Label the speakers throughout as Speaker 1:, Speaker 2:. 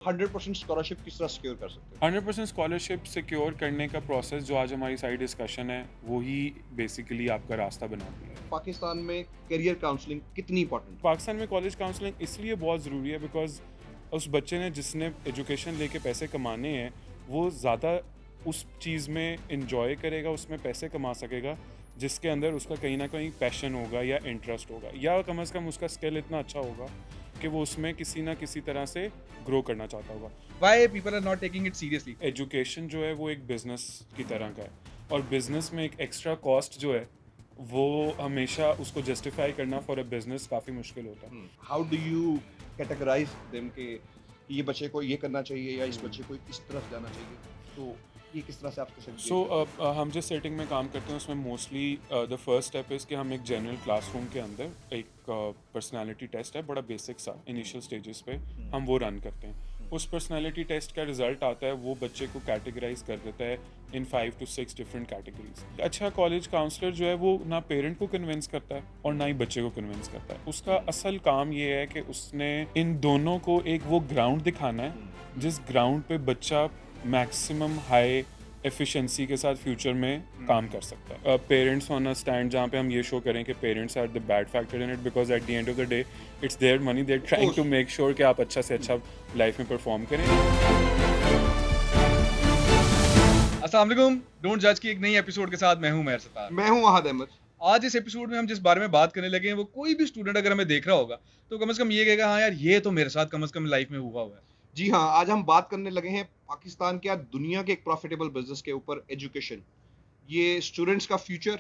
Speaker 1: 100% scholarship किस तरह secure कर सकते हैं?
Speaker 2: 100% स्कॉलरशिप सिक्योर करने का प्रोसेस जो आज हमारी सारी डिस्कशन है वो ही बेसिकली आपका रास्ता बनाती है।
Speaker 1: पाकिस्तान में करियर काउंसलिंग कितनी इंपॉर्टेंट है?
Speaker 2: पाकिस्तान में कॉलेज काउंसलिंग इसलिए बहुत ज़रूरी है बिकॉज उस बच्चे ने जिसने एजुकेशन लेके पैसे कमाने हैं वो ज़्यादा उस चीज़ में इंजॉय करेगा, उसमें पैसे कमा सकेगा जिसके अंदर उसका कहीं ना कहीं पैशन होगा या इंटरेस्ट होगा या कम से कम उसका स्किल इतना अच्छा होगा कि वो उसमें किसी ना किसी तरह से ग्रो करना चाहता होगा।
Speaker 3: Why people are not taking it seriously?
Speaker 2: Education जो है वो एक बिजनेस की तरह का है और बिजनेस में एक एक्स्ट्रा कॉस्ट जो है वो हमेशा उसको जस्टिफाई करना फॉर अ बिजनेस काफ़ी मुश्किल होता है।
Speaker 1: How do you categorise them के ये बच्चे को ये करना चाहिए या इस बच्चे को इस तरफ जाना चाहिए, तो ये किस तरह से आपको
Speaker 2: सो हम जिस सेटिंग में काम करते हैं उसमें mostly the first step is कि हम एक जनरल क्लासरूम के अंदर एक पर्सनालिटी टेस्ट है, बड़ा बेसिक सा इनिशियल स्टेजेस पे हम वो रन करते हैं। उस पर्सनालिटी टेस्ट का रिजल्ट आता है, वो बच्चे को कैटेगराइज कर देता है इन 5 to 6 डिफरेंट कैटेगरीज। अच्छा कॉलेज काउंसलर जो है वो ना पेरेंट को कन्विंस करता है और ना ही बच्चे को कन्विंस करता है। उसका असल काम ये है कि उसने इन दोनों को एक वो ग्राउंड दिखाना है जिस ग्राउंड पे बच्चा मैक्सिमम हाई एफिशिएंसी के साथ फ्यूचर में काम कर सकता है। पेरेंट्स ऑन अ स्टैंड जहाँ पे हम ये शो करें कि parents are the bad factor in it because at the end of the day it's their money, they are trying to make sure कि आप अच्छा से अच्छा लाइफ में परफॉर्म करें।
Speaker 3: अस्सलाम वालेकुम, डोंट जज की एक नई एपिसोड के साथ मैं हूं महर सतार।
Speaker 1: मैं हूं वहाद अहमद।
Speaker 3: आज इस एपिसोड में हम जिस बारे में बात करने लगे हैं वो कोई भी स्टूडेंट अगर हमें देख रहा होगा तो कम से कम ये कहेगा हाँ यार ये तो मेरे साथ कम से कम लाइफ में हुआ है।
Speaker 1: जी हाँ, आज हम बात करने लगे हैं पाकिस्तान के या दुनिया के एक प्रॉफिटेबल बिजनेस के ऊपर, एजुकेशन। ये स्टूडेंट्स का फ्यूचर,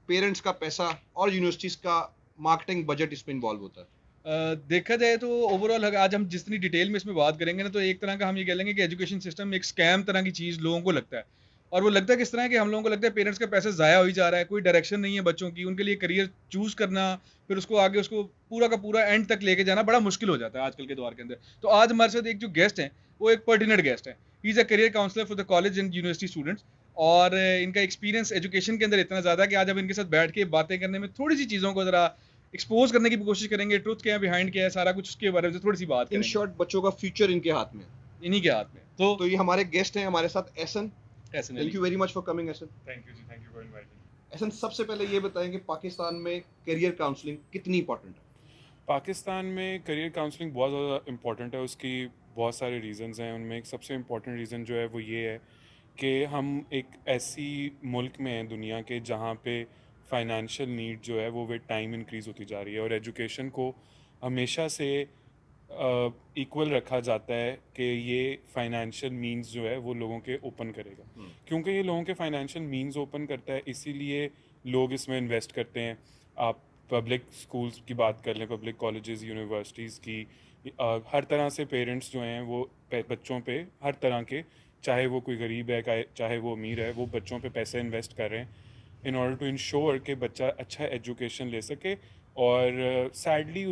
Speaker 1: पेरेंट्स का पैसा और यूनिवर्सिटीज का मार्केटिंग बजट इसमें इन्वॉल्व होता है।
Speaker 3: देखा जाए तो ओवरऑल आज हम जितनी डिटेल में इसमें बात करेंगे ना तो एक तरह का हम ये कह लेंगे कि एजुकेशन सिस्टम एक स्कैम तरह की चीज़ लोगों को लगता है। और वो लगता है किस तरह है कि हम लोगों को लगता है पेरेंट्स का पैसा ज़ाया हो ही जा रहा है, कोई डायरेक्शन नहीं है बच्चों की, उनके लिए करियर चूज़ करना, फिर उसको आगे उसको पूरा का पूरा एंड तक लेके जाना बड़ा मुश्किल हो जाता है आजकल के दौर के अंदर। तो आज हमारे साथ एक जो गेस्ट हैं वो एक पर्टिनेंट गेस्ट है। He is a career counsellor for the college and university students. और इनका एक्सपीरियंस एजुकेशन के अंदर इतना ज़्यादा है कि आज हम इनके साथ बैठ के बातें करने में थोड़ी सी चीज़ों को ज़रा एक्सपोज करने की भी कोशिश करेंगे, ट्रुथ क्या है, बिहाइंड क्या है, सारा कुछ उसके बारे में थोड़ी सी बात
Speaker 1: इन
Speaker 3: करेंगे
Speaker 1: शॉर्ट बच्चों का फ्यूचर इनके हाथ में है।
Speaker 3: इन्हीं के हाथ में।
Speaker 1: तो ये हमारे गेस्ट हैं, हमारे साथ एहसन।
Speaker 3: ऐसे
Speaker 1: thank you very much for coming Ahsan.
Speaker 3: Thank you ji, thank you for inviting.
Speaker 1: Ahsan, सबसे पहले ये बताएं कि पाकिस्तान में करियर काउंसलिंग कितनी इंपॉर्टेंट है?
Speaker 2: पाकिस्तान में करियर काउंसलिंग बहुत ज़्यादा इम्पॉर्टेंट है, उसकी बहुत सारे रीज़न्स हैं। उनमें एक सबसे इम्पॉर्टेंट रीज़न जो है वो ये है कि हम एक ऐसी मुल्क में हैं दुनिया के जहाँ पे फाइनेंशियल नीड जो है वो विद टाइम इंक्रीज़ होती जा रही है और एजुकेशन को हमेशा से इक्वल रखा जाता है कि ये फाइनेंशियल मींस जो है वो लोगों के ओपन करेगा। क्योंकि ये लोगों के फाइनेंशियल मींस ओपन करता है इसीलिए लोग इसमें इन्वेस्ट करते हैं। आप पब्लिक स्कूल्स की बात कर लें, पब्लिक कॉलेजेस, यूनिवर्सिटीज़ की, हर तरह से पेरेंट्स जो हैं वो बच्चों पे हर तरह के, चाहे वो कोई गरीब है चाहे वो अमीर है, वो बच्चों पे पैसे इन्वेस्ट कर रहे हैं इन ऑर्डर टू इंश्योर कि बच्चा अच्छा एजुकेशन ले सके। और सैडली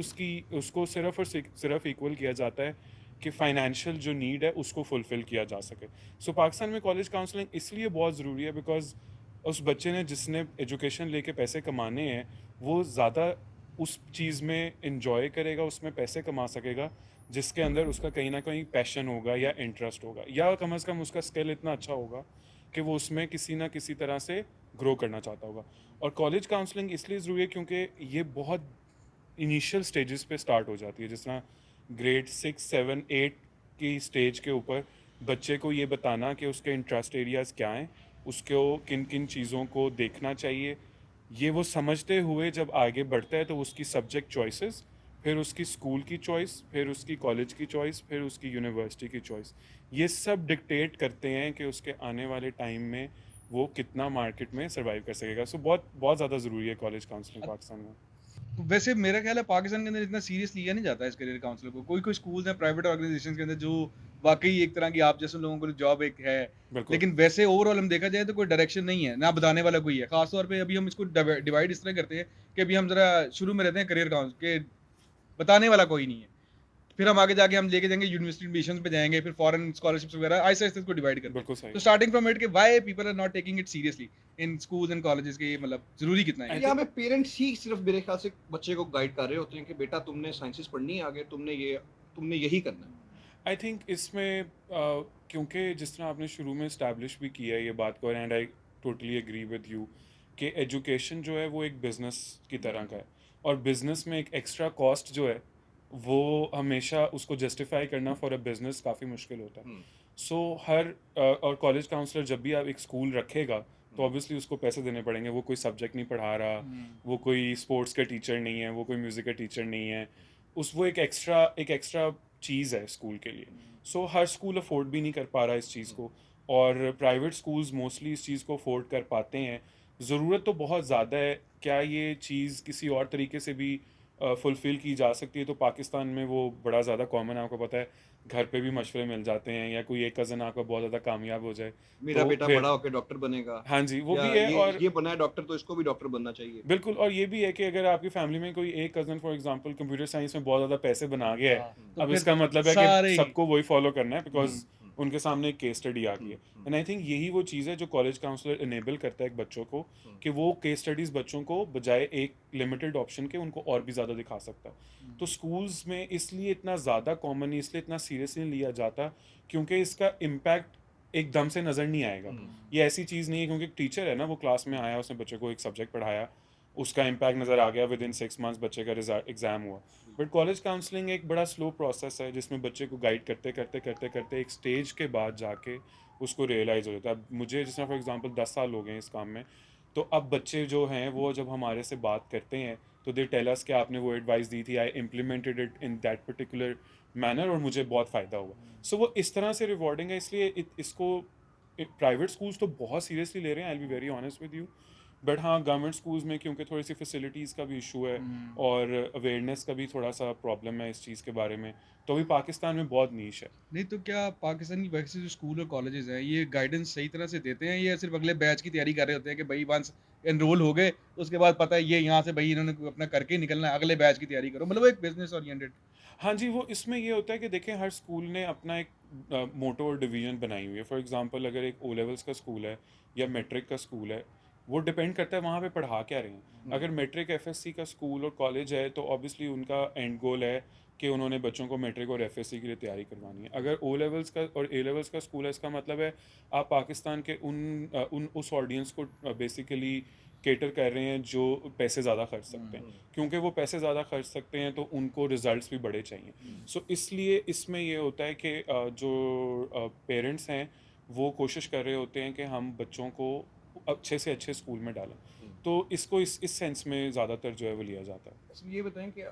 Speaker 2: उसको सिर्फ और सिर्फ इक्वल किया जाता है कि फाइनेंशियल जो नीड है उसको फुलफ़िल किया जा सके। सो पाकिस्तान में कॉलेज काउंसलिंग इसलिए बहुत ज़रूरी है बिकॉज उस बच्चे ने जिसने एजुकेशन लेके पैसे कमाने हैं वो ज़्यादा उस चीज़ में इंजॉय करेगा, उसमें पैसे कमा सकेगा जिसके अंदर उसका कहीं ना कहीं पैशन होगा या इंटरेस्ट होगा या कम से कम उसका स्किल इतना अच्छा होगा कि वो उसमें किसी ना किसी तरह से ग्रो करना चाहता होगा। और कॉलेज काउंसलिंग इसलिए ज़रूरी है क्योंकि ये बहुत इनिशियल स्टेजेस पे स्टार्ट हो जाती है। जिस तरह ग्रेड 6, 7, 8 की स्टेज के ऊपर बच्चे को ये बताना कि उसके इंटरेस्ट एरियाज़ क्या हैं, उसको किन किन चीज़ों को देखना चाहिए, ये वो समझते हुए जब आगे बढ़ता है तो उसकी सब्जेक्ट चॉइसेस, फिर उसकी स्कूल की चॉइस, फिर उसकी कॉलेज की चॉइस, फिर उसकी यूनिवर्सिटी की चॉइस, ये सब डिक्टेट करते हैं कि उसके आने वाले टाइम में वो कितना मार्केट में सर्वाइव कर सकेगा। सो बहुत बहुत ज़्यादा ज़रूरी है कॉलेज काउंसलिंग पाकिस्तान में।
Speaker 3: वैसे मेरा ख्याल है पाकिस्तान के अंदर इतना सीरियस लिया नहीं जाता है इस करियर काउंसलर को। कोई कोई स्कूल्स हैं, प्राइवेट ऑर्गेनाइजेशंस के अंदर जो वाकई एक तरह की आप जैसे लोगों को जॉब एक है,
Speaker 2: बिल्कुल।
Speaker 3: लेकिन वैसे ओवरऑल हम देखा जाए तो कोई डायरेक्शन नहीं है, ना बताने वाला कोई है। खास तौर पे अभी हम इसको डिवाइड इस तरह करते हैं कि अभी हम जरा शुरू में रहते हैं करियर काउंस के, बताने वाला कोई नहीं है। फिर हम आगे जाके हम लेके जाएंगे यूनिवर्सिटी एडमिशंस पे जाएंगे, फिर फॉरेन स्कॉलरशिप्स वगैरह ऐसे ऐसे इसको डिवाइड करते
Speaker 2: बिल्कुल
Speaker 3: हैं।
Speaker 2: सही।
Speaker 3: तो स्टार्टिंग फ्रॉम इट के why people are not taking it seriously in schools and colleges के, मतलब जरूरी कितना है?
Speaker 1: यहाँ पे पेरेंट्स ही सिर्फ मेरे ख्याल से बच्चे को गाइड कर रहे होते हैं कि बेटा तुमने साइंसेस पढ़नी है, आगे तुमने यही करना है।
Speaker 2: आई थिंक इसमें क्योंकि जिस तरह आपने शुरू में इस्टेब्लिश भी किया है ये बात को, and I totally agree with you कि एजुकेशन जो है वो एक बिज़नेस की तरह का है, और बिज़नेस में एक एक्स्ट्रा कॉस्ट जो है वो हमेशा उसको जस्टिफाई करना फॉर अ बिज़नेस काफ़ी मुश्किल होता है। सो और कॉलेज काउंसलर जब भी आप एक स्कूल रखेगा तो ऑब्वियसली उसको पैसे देने पड़ेंगे। वो कोई सब्जेक्ट नहीं पढ़ा रहा, वो कोई स्पोर्ट्स का टीचर नहीं है, वो कोई म्यूज़िक का टीचर नहीं है, वो एक एक्स्ट्रा चीज़ है स्कूल के लिए। सो हर स्कूल अफोर्ड भी नहीं कर पा रहा इस चीज़ को, और प्राइवेट स्कूल्स मोस्टली इस चीज़ को अफोर्ड कर पाते हैं। ज़रूरत तो बहुत ज़्यादा है, क्या ये चीज़ किसी और तरीके से भी फुलफ़िल की जा सकती है? तो पाकिस्तान में वो बड़ा ज़्यादा कॉमन है, आपको पता है, घर पे भी मशवरे मिल जाते हैं, या कोई एक कज़न आपका बहुत ज़्यादा कामयाब हो जाए
Speaker 1: मेरा
Speaker 2: तो
Speaker 1: बेटा
Speaker 2: फिर
Speaker 1: बड़ा होकर डॉक्टर बनेगा,
Speaker 2: हाँ जी, वो
Speaker 1: या
Speaker 2: भी है। और
Speaker 1: ये बना है डॉक्टर तो इसको भी डॉक्टर बनना चाहिए।
Speaker 2: बिल्कुल, और ये भी है कि अगर आपकी फैमिली में कोई एक cousin for example computer science में बहुत ज़्यादा पैसे बना गया है,
Speaker 3: हाँ, तो
Speaker 2: अब
Speaker 3: फिर
Speaker 2: इसका मतलब है कि
Speaker 3: सारे ही
Speaker 2: सबको वही फ़ॉलो करना है,
Speaker 3: हम्म,
Speaker 2: बिकॉज़ उनके सामने एक केस स्टडी आ गई है। एंड आई थिंक यही वो चीज़ है जो कॉलेज काउंसलर इनेबल करता है एक बच्चों को, कि वो केस स्टडीज़ बच्चों को बजाय एक लिमिटेड ऑप्शन के उनको और भी ज़्यादा दिखा सकता है। तो स्कूल्स में इसलिए इतना ज़्यादा कॉमन, इसलिए इतना सीरियसली नहीं लिया जाता, क्योंकि इसका इम्पैक्ट एकदम से नज़र नहीं आएगा। ये ऐसी चीज़ नहीं है क्योंकि एक टीचर है ना, वो क्लास में आया, उसने बच्चे को एक सब्जेक्ट पढ़ाया, उसका इम्पैक्ट नज़र आ गया, विद इन 6 मंथ्स बच्चे का रिजल्ट एग्ज़ाम हुआ। बट कॉलेज काउंसलिंग एक बड़ा स्लो प्रोसेस है, जिसमें बच्चे को गाइड करते करते करते करते एक स्टेज के बाद जाके उसको रियलाइज़ हो जाता है। अब मुझे जिस तरह फॉर एग्जांपल 10 साल हो गए हैं इस काम में, तो अब बच्चे जो हैं वो जब हमारे से बात करते हैं तो दे टेल अस कि आपने वो एडवाइस दी थी, I implemented it in that particular manner और मुझे बहुत फ़ायदा हुआ। सो वो इस तरह से रिवॉर्डिंग है, इसलिए इसको प्राइवेट स्कूल्स तो बहुत सीरियसली ले रहे हैं, I will be very honest with you. But हाँ, गवर्नमेंट स्कूल्स में क्योंकि थोड़ी सी फैसिलिटीज़ का भी इशू है और अवेयरनेस का भी थोड़ा सा प्रॉब्लम है इस चीज़ के बारे में, तो अभी पाकिस्तान में बहुत नीश है।
Speaker 3: नहीं तो क्या पाकिस्तान की वैसे जो स्कूल और कॉलेजेस हैं ये गाइडेंस सही तरह से देते हैं, या सिर्फ अगले बैच की तैयारी कर रहे होते हैं कि भाई वंस एनरोल हो गए तो उसके बाद पता है ये यहाँ से भाई इन्होंने अपना करके ही निकलना है, अगले बैच की तैयारी करो, मतलब वो एक बिजनेस ओरिएंटेड।
Speaker 2: हाँ जी, वो इसमें ये होता है कि देखें, हर स्कूल ने अपना एक मोटो और डिवीजन बनाई हुई है। फॉर एग्जांपल अगर एक ओ लेवल्स का स्कूल है या मैट्रिक का स्कूल है, वो डिपेंड करता है वहाँ पे पढ़ा क्या रहे हैं। अगर मैट्रिक एफएससी का स्कूल और कॉलेज है तो ऑब्वियसली उनका एंड गोल है कि उन्होंने बच्चों को मैट्रिक और एफएससी के लिए तैयारी करवानी है। अगर ओ लेवल्स का और ए लेवल्स का स्कूल है, इसका मतलब है आप पाकिस्तान के उस ऑडियंस को बेसिकली केटर कर रहे हैं जो पैसे ज़्यादा खर्च सकते हैं। क्योंकि वो पैसे ज़्यादा खर्च सकते हैं तो उनको रिजल्ट्स भी बड़े चाहिए। सो इसलिए इसमें ये होता है कि जो पेरेंट्स हैं वो कोशिश कर रहे होते हैं कि हम बच्चों को अच्छे से अच्छे स्कूल में डालें। तो इसको इस सेंस में ज़्यादातर जो है वो लिया जाता है।
Speaker 1: अच्छा, ये बताएं कि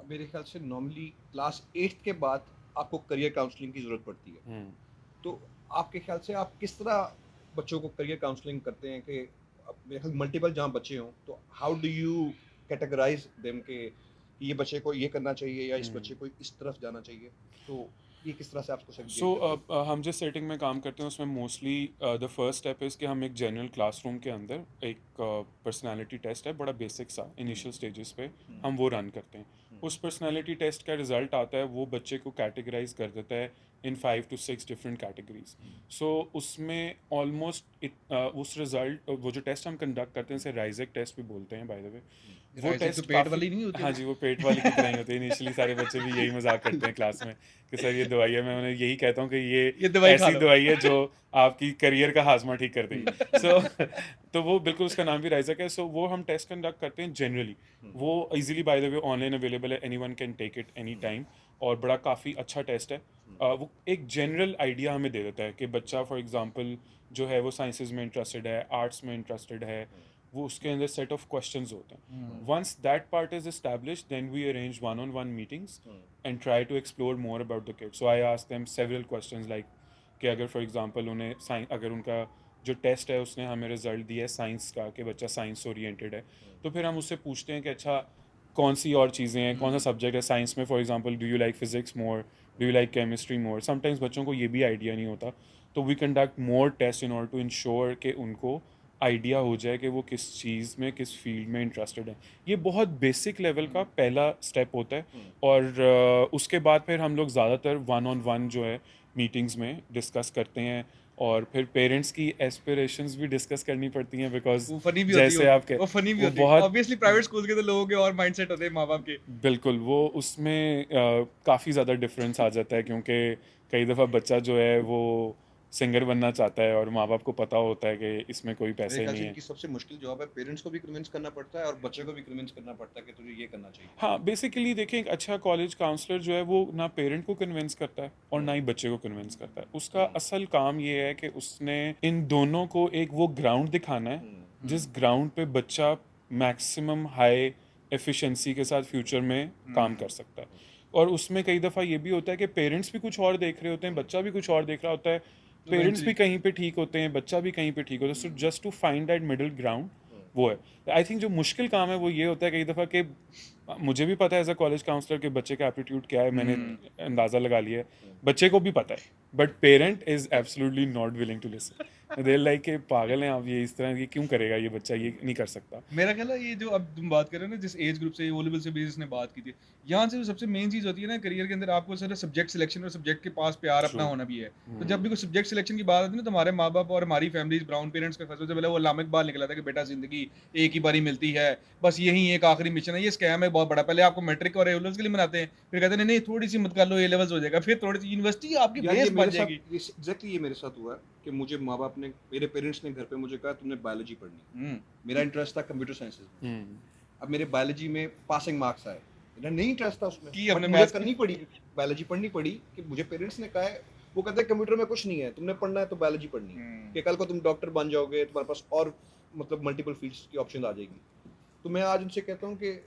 Speaker 1: मेरे ख्याल से नॉर्मली क्लास 8 के बाद आपको करियर काउंसलिंग की ज़रूरत पड़ती है।
Speaker 2: हम्म।
Speaker 1: तो आपके ख्याल से आप किस तरह बच्चों को करियर काउंसलिंग करते हैं कि अब मेरे ख्याल मल्टीपल जहाँ बच्चे हों तो how do you categorise them के ये बच्चे को ये करना चाहिए या इस बच्चे को इस तरफ जाना चाहिए, तो ये किस तरह से आप उसको
Speaker 2: सो
Speaker 1: सेग्रीगेट करते हैं?
Speaker 2: हम जिस सेटिंग में काम करते हैं उसमें mostly the first step is कि हम एक जनरल क्लासरूम के अंदर एक पर्सनालिटी टेस्ट है, बड़ा बेसिक सा इनिशियल स्टेजेस पे हम वो रन करते हैं। उस पर्सनालिटी टेस्ट का रिज़ल्ट आता है, वो बच्चे को कैटेगराइज कर देता है इन 5 to 6 डिफरेंट कैटेगरीज। सो उसमें ऑलमोस्ट उस रिज़ल्ट, वो जो टेस्ट हम कंडक्ट करते हैं इसे राइजेक टेस्ट भी बोलते हैं बाय द वे। वो
Speaker 3: राइजिंग तो
Speaker 2: टेस्ट
Speaker 3: पेट वाली नहीं होती
Speaker 2: हाँ
Speaker 3: है?
Speaker 2: जी, वो पेट वाली की तरह ही होती है। इनिशियली सारे बच्चे भी यही मजाक करते हैं क्लास में कि सर ये दवाई है। मैं उन्हें यही कहता हूँ कि ये
Speaker 3: ये दवाई खा
Speaker 2: ऐसी
Speaker 3: लो।
Speaker 2: दवाई है जो आपकी करियर का हाजमा ठीक कर देगी। सो तो वो बिल्कुल, उसका नाम भी राइजक है। सो वो हम टेस्ट कंडक्ट करते हैं जनरली। वो easily by the way online available है, anyone can take it any time, और बड़ा काफ़ी अच्छा टेस्ट है। वो एक जनरल आइडिया हमें दे देता है कि बच्चा फॉर एग्जांपल जो है वो साइंसेज में इंटरेस्टेड है, आर्ट्स में इंटरेस्टेड है, वो उसके अंदर सेट ऑफ क्वेश्चंस होते हैं। Once that part is established, then we arrange one-on-one meetings and try to explore more about the kid. So I ask them several questions like कि अगर फॉर एग्जांपल उन्हें अगर उनका जो टेस्ट है उसने हमें रिजल्ट दिया है साइंस का कि बच्चा साइंस ओरिएंटेड है, तो फिर हम उससे पूछते हैं कि अच्छा कौन सी और चीज़ें हैं, कौन सा सब्जेक्ट है साइंस में। For example, do you like physics more, do you like chemistry more. Sometimes बच्चों को ये भी आइडिया नहीं होता, तो we conduct more test in order to ensure कि उनको आइडिया हो जाए कि वो किस चीज़ में, किस फील्ड में इंटरेस्टेड है। ये बहुत बेसिक लेवल का पहला स्टेप होता है। और उसके बाद फिर हम लोग ज़्यादातर वन ऑन वन जो है मीटिंग्स में डिस्कस करते हैं, और फिर पेरेंट्स की एस्पिरेशंस भी डिस्कस करनी पड़ती हैं, बिकॉज
Speaker 3: वो फनी भी होती
Speaker 2: जैसे
Speaker 3: है,
Speaker 2: आप कह
Speaker 3: वो फनी भी
Speaker 2: वो
Speaker 3: होती है।
Speaker 2: बहुत
Speaker 3: ऑब्वियसली प्राइवेट स्कूल के तो लोगों के और माइंडसेट होते हैं माँ बाप के।
Speaker 2: बिल्कुल वो उसमें काफ़ी ज़्यादा डिफरेंस आ जाता है, क्योंकि कई दफ़ा बच्चा जो है वो सिंगर बनना चाहता है और माँ बाप को पता होता है कि इसमें कोई
Speaker 1: मेरे
Speaker 2: पैसे
Speaker 1: ख्याल
Speaker 2: नहीं
Speaker 1: से
Speaker 2: है।
Speaker 1: इनकी सबसे मुश्किल जॉब है, पेरेंट्स को भी कन्विंस करना पड़ता है और बच्चे को भी कन्विंस करना पड़ता है कि तुझे ये करना चाहिए।
Speaker 2: हाँ, बेसिकली देखिए, एक अच्छा कॉलेज काउंसलर जो है वो ना पेरेंट को कन्विंस करता है और ना ही बच्चे को कन्विंस करता है। उसका असल काम ये है कि उसने इन दोनों को एक वो ग्राउंड दिखाना है जिस ग्राउंड पे बच्चा मैक्सिमम हाई एफिशिएंसी के साथ फ्यूचर में काम कर सकता है। और उसमें कई दफ़ा ये भी होता है कि पेरेंट्स भी कुछ और देख रहे होते हैं, बच्चा भी कुछ और देख रहा होता है, पेरेंट्स भी कहीं पे ठीक होते हैं, बच्चा भी कहीं पे ठीक होता है। So just to find that middle ground वो है। आई थिंक जो मुश्किल काम है वो ये होता है कई दफ़ा कि मुझे भी पता है एज अ कॉलेज काउंसलर कि बच्चे का एप्टीट्यूड क्या है, मैंने अंदाज़ा लगा लिया है, बच्चे को भी पता है, but parent is absolutely not willing to listen. They like कि पागल हैं आप, ये इस तरह ये क्यों करेगा, ये बच्चा ये नहीं कर सकता।
Speaker 3: मेरा ख्याल है ये जो अब तुम बात कर रहे हो ना, जिस एज ग्रुप से ओ लेवल से भी जिसने बात की थी, यहाँ से जो सबसे मेन चीज़ होती है ना करियर के अंदर, आपको सारा सब्जेक्ट सिलेक्शन और सब्जेक्ट के पास प्यार अपना
Speaker 2: True.
Speaker 3: होना भी है। तो जब भी कोई सब्जेक्ट सिलेक्शन की बात आती है ना, तो हमारे माँ बाप और हमारी फैमिलीज ब्राउन पेरेंट्स का सबसे पहले वो अल्लामा इकबाल निकला था कि बेटा जिंदगी एक ही बारी मिलती है, बस यही एक आखिरी मिशन है, ये स्कैम है बहुत बड़ा। पहले आपको मैट्रिक और ए लेवल्स के लिए बनाते हैं, फिर कहते हैं नहीं थोड़ी सी मत कर लो, ए लेवल्स हो जाएगा, फिर थोड़ी सी यूनिवर्सिटी आपकी
Speaker 1: यार ये
Speaker 3: बेस
Speaker 1: मेरे
Speaker 3: बन
Speaker 1: साथ
Speaker 3: जाएगी।
Speaker 1: एग्जैक्टली ये मेरे साथ हुआ है कि मुझे माँ बाप ने, मेरे पेरेंट्स ने घर पे मुझे कहा तुमने बायोलॉजी पढ़नी है। मेरा इंटरेस्ट था कंप्यूटर साइंसेज में। अब मेरे बायोलॉजी में पासिंग मार्क्स आए, मेरा नहीं इंटरेस्ट था उसमें,
Speaker 3: की
Speaker 1: बट
Speaker 3: हमने
Speaker 1: मुझे
Speaker 3: मैथ्स
Speaker 1: करनी पड़ी, बायोलॉजी पढ़नी पड़ी कि मुझे पेरेंट्स ने कहा है, वो कहते हैं कंप्यूटर में कुछ नहीं है, तुमने पढ़ना है तो बायोलॉजी पढ़नी है कि कल को तुम डॉक्टर बन जाओगे, तुम्हारे पास और मतलब मल्टीपल फील्ड्स की ऑप्शन आ जाएगी। तो मैं आज उनसे कहता हूँ कि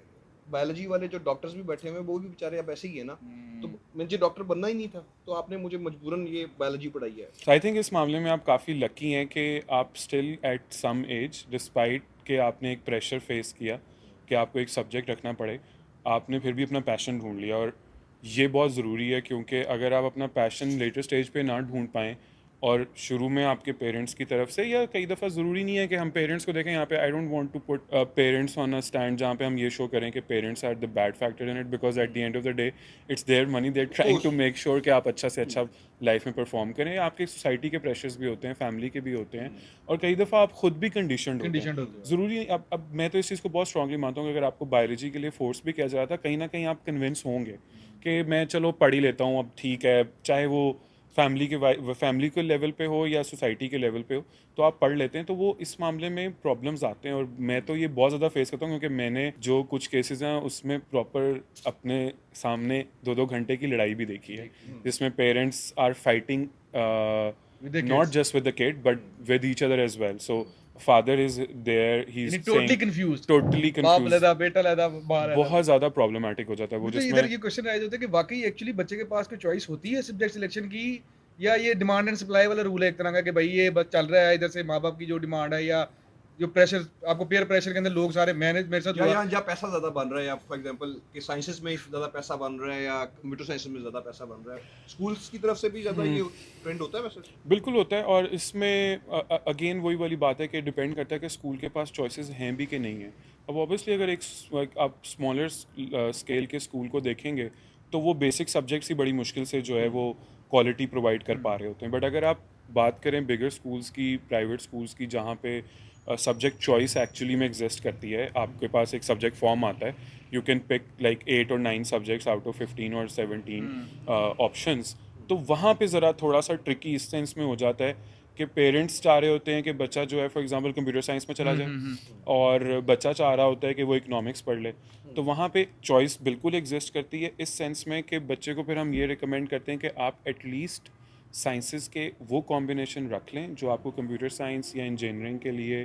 Speaker 1: बायोलॉजी वाले जो डॉक्टर्स भी बैठे हुए हैं वो भी बेचारे अब ऐसे ही है ना। तो मुझे डॉक्टर बनना ही नहीं था, तो आपने मुझे मजबूरन ये बायोलॉजी पढ़ाई है।
Speaker 2: आई थिंक इस मामले में आप काफ़ी लकी हैं कि आप still at some age, despite कि आपने एक प्रेशर फेस किया कि आपको एक सब्जेक्ट रखना पड़े, आपने फिर भी अपना पैशन ढूंढ लिया। और ये बहुत ज़रूरी है, क्योंकि अगर आप अपना पैशन लेटर स्टेज पे ना ढूंढ पाएँ और शुरू में आपके पेरेंट्स की तरफ से, या कई दफ़ा ज़रूरी नहीं है कि हम पेरेंट्स को देखें, यहाँ पे I don't want to put parents on a stand जहाँ पे हम ये शो करें कि parents are the bad factor in it, because at the end of the day it's their money, they're trying to make sure कि आप अच्छा से अच्छा लाइफ में परफॉर्म करें। आपके सोसाइटी के प्रेशर्स भी होते हैं, फैमिली के भी होते हैं, और कई दफ़ा आप खुद भी कंडीशनड होते
Speaker 3: कंडीशन
Speaker 2: हैं।
Speaker 3: होती है।
Speaker 2: ज़रूरी अब मैं तो इस चीज़ को बहुत स्ट्रांगली मानता हूँ कि अगर आपको बायोलॉजी के लिए फोर्स भी किया जा रहा था, कहीं ना कहीं आप कन्विंस होंगे कि मैं चलो पढ़ ही लेता हूँ, अब ठीक है, चाहे वो फैमिली के लेवल पे हो या सोसाइटी के लेवल पे हो, तो आप पढ़ लेते हैं। तो वो इस मामले में प्रॉब्लम्स आते हैं, और मैं तो ये बहुत ज़्यादा फेस करता हूँ, क्योंकि मैंने जो कुछ केसेस हैं उसमें प्रॉपर अपने सामने 2-2 घंटे की लड़ाई भी देखी है, जिसमें parents are fighting
Speaker 3: With their
Speaker 2: not
Speaker 3: kids.
Speaker 2: just with the kid but with each other as well. So father is there, he's
Speaker 3: यानी totally
Speaker 2: saying
Speaker 3: confused.
Speaker 2: totally
Speaker 3: बाप
Speaker 2: confused,
Speaker 3: लदा बेटा लदा बाहर लदा।
Speaker 2: बहुत ज़्यादा प्रॉब्लमेटिक हो जाता है वो,
Speaker 3: मुझे तो इधर
Speaker 2: जिसमें
Speaker 3: ये क्वेश्चन राइज होता है कि वाकई एक्चुअली बच्चे के पास कोई चॉइस होती है सब्जेक्ट सिलेक्शन की, या ये डिमांड एंड सप्लाई वाला रूल है एक तरह का कि भाई ये बस चल रहा है इधर से माँ बाप की जो डिमांड है, या जो प्रेशर आपको पेयर प्रेशर के अंदर लोग सारे मैनेज मेरे साथ
Speaker 1: या
Speaker 3: हुआ।
Speaker 1: यहाँ जहाँ पैसा ज्यादा बन रहा है, या फॉर एग्जांपल कि साइंसेस में ज्यादा पैसा बन रहा है या कंप्यूटर साइंस में ज्यादा पैसा बन रहा है, स्कूल्स की तरफ से भी ज्यादा ये ट्रेंड होता है वैसे।
Speaker 2: बिल्कुल होता है। और इसमें अगेन वही वाली बात है कि डिपेंड करता है कि स्कूल के पास चॉइसेस हैं भी कि नहीं है। अब ऑब्वियसली अगर आप स्मॉलर स्केल के स्कूल को देखेंगे तो वो बेसिक सब्जेक्ट्स ही बड़ी मुश्किल से जो है वो क्वालिटी प्रोवाइड कर पा रहे होते हैं। बट अगर आप बात करें बिगर स्कूल्स की, प्राइवेट स्कूल्स की, जहाँ पे सब्जेक्ट चॉइस एक्चुअली में एग्जिस्ट करती है, आपके पास एक सब्जेक्ट फॉर्म आता है, यू कैन पिक लाइक 8 और 9 सब्जेक्ट्स आउट ऑफ 15 और 17 ऑप्शंस। तो वहाँ पे ज़रा थोड़ा सा ट्रिकी इस सेंस में हो जाता है कि पेरेंट्स चाह रहे होते हैं कि बच्चा जो है फॉर एग्जांपल कंप्यूटर साइंस में चला जाए, और बच्चा चाह रहा होता है कि वो इकोनॉमिक्स पढ़ ले। तो वहाँ पे चॉइस बिल्कुल एग्जिस्ट करती है, इस सेंस में कि बच्चे को फिर हम ये रिकमेंड करते हैं कि आप एटलीस्ट साइंसेस के वो कॉम्बिनेशन रख लें जो आपको कंप्यूटर साइंस या इंजीनियरिंग के लिए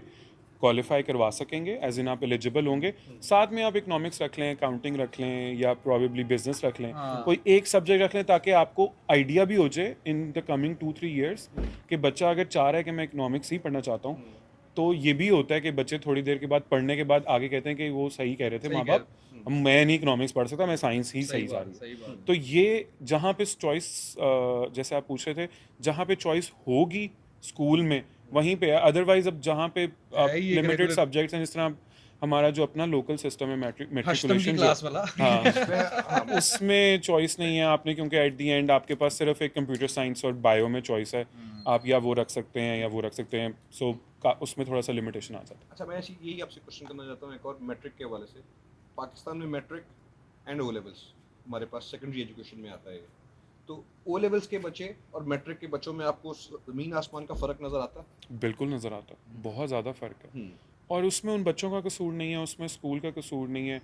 Speaker 2: क्वालिफाई करवा सकेंगे, एज इन आप एलिजिबल होंगे। साथ में आप इकोनॉमिक्स रख लें, अकाउंटिंग रख लें, या प्रॉबेबली बिजनेस रख लें, कोई एक सब्जेक्ट रख लें, ताकि आपको आइडिया भी हो जाए इन द कमिंग 2-3 ईयर्स कि बच्चा अगर चाह रहा है कि मैं इकोनॉमिक्स ही पढ़ना चाहता हूँ, तो ये भी होता है कि बच्चे थोड़ी देर के बाद पढ़ने के बाद आगे कहते हैं कि वो सही कह रहे थे माँ बाप, मैं नहीं इकोनॉमिक्स पढ़ सकता, मैं साइंस ही सही जा रही है। तो ये जहाँ पे चॉइस, जैसे आप पूछ रहे थे, जहाँ पे चॉइस होगी स्कूल में वहीं पे है। अदरवाइज अब जहाँ पे
Speaker 3: है ही एक
Speaker 2: लिमिटेड
Speaker 3: रेगुलर
Speaker 2: सब्जेक्ट्स हैं, जिस तरह हमारा जो अपना लोकल सिस्टम है
Speaker 3: हश्तम की
Speaker 2: मेट्रिकुलेशन जो,
Speaker 3: क्लास वाला
Speaker 2: हाँ
Speaker 1: हाँ,
Speaker 2: उसमें चॉइस नहीं है आपने, क्योंकि एट दी एंड आपके पास सिर्फ एक कंप्यूटर साइंस और बायो में चॉइस है, आप या वो रख सकते हैं या वो रख सकते हैं, सो उसमें थोड़ा सा लिमिटेशन आ जाता है।
Speaker 1: अच्छा, मैं यही आपसे क्वेश्चन करना चाहता हूँ एक और मैट्रिक के हवाले से। पाकिस्तान में मैट्रिक एंड ओ लेवल्स हमारे पास सेकेंडरी एजुकेशन में आता है। तो ओ लेवल्स के बच्चे और मैट्रिक के बच्चों में आपको ज़मीन आसमान का फ़र्क नज़र आता है?
Speaker 2: बिल्कुल नज़र आता है, बहुत ज़्यादा फ़र्क है।
Speaker 1: हम्म,
Speaker 2: और उसमें उन बच्चों का कसूर नहीं है, उसमें स्कूल का कसूर नहीं है,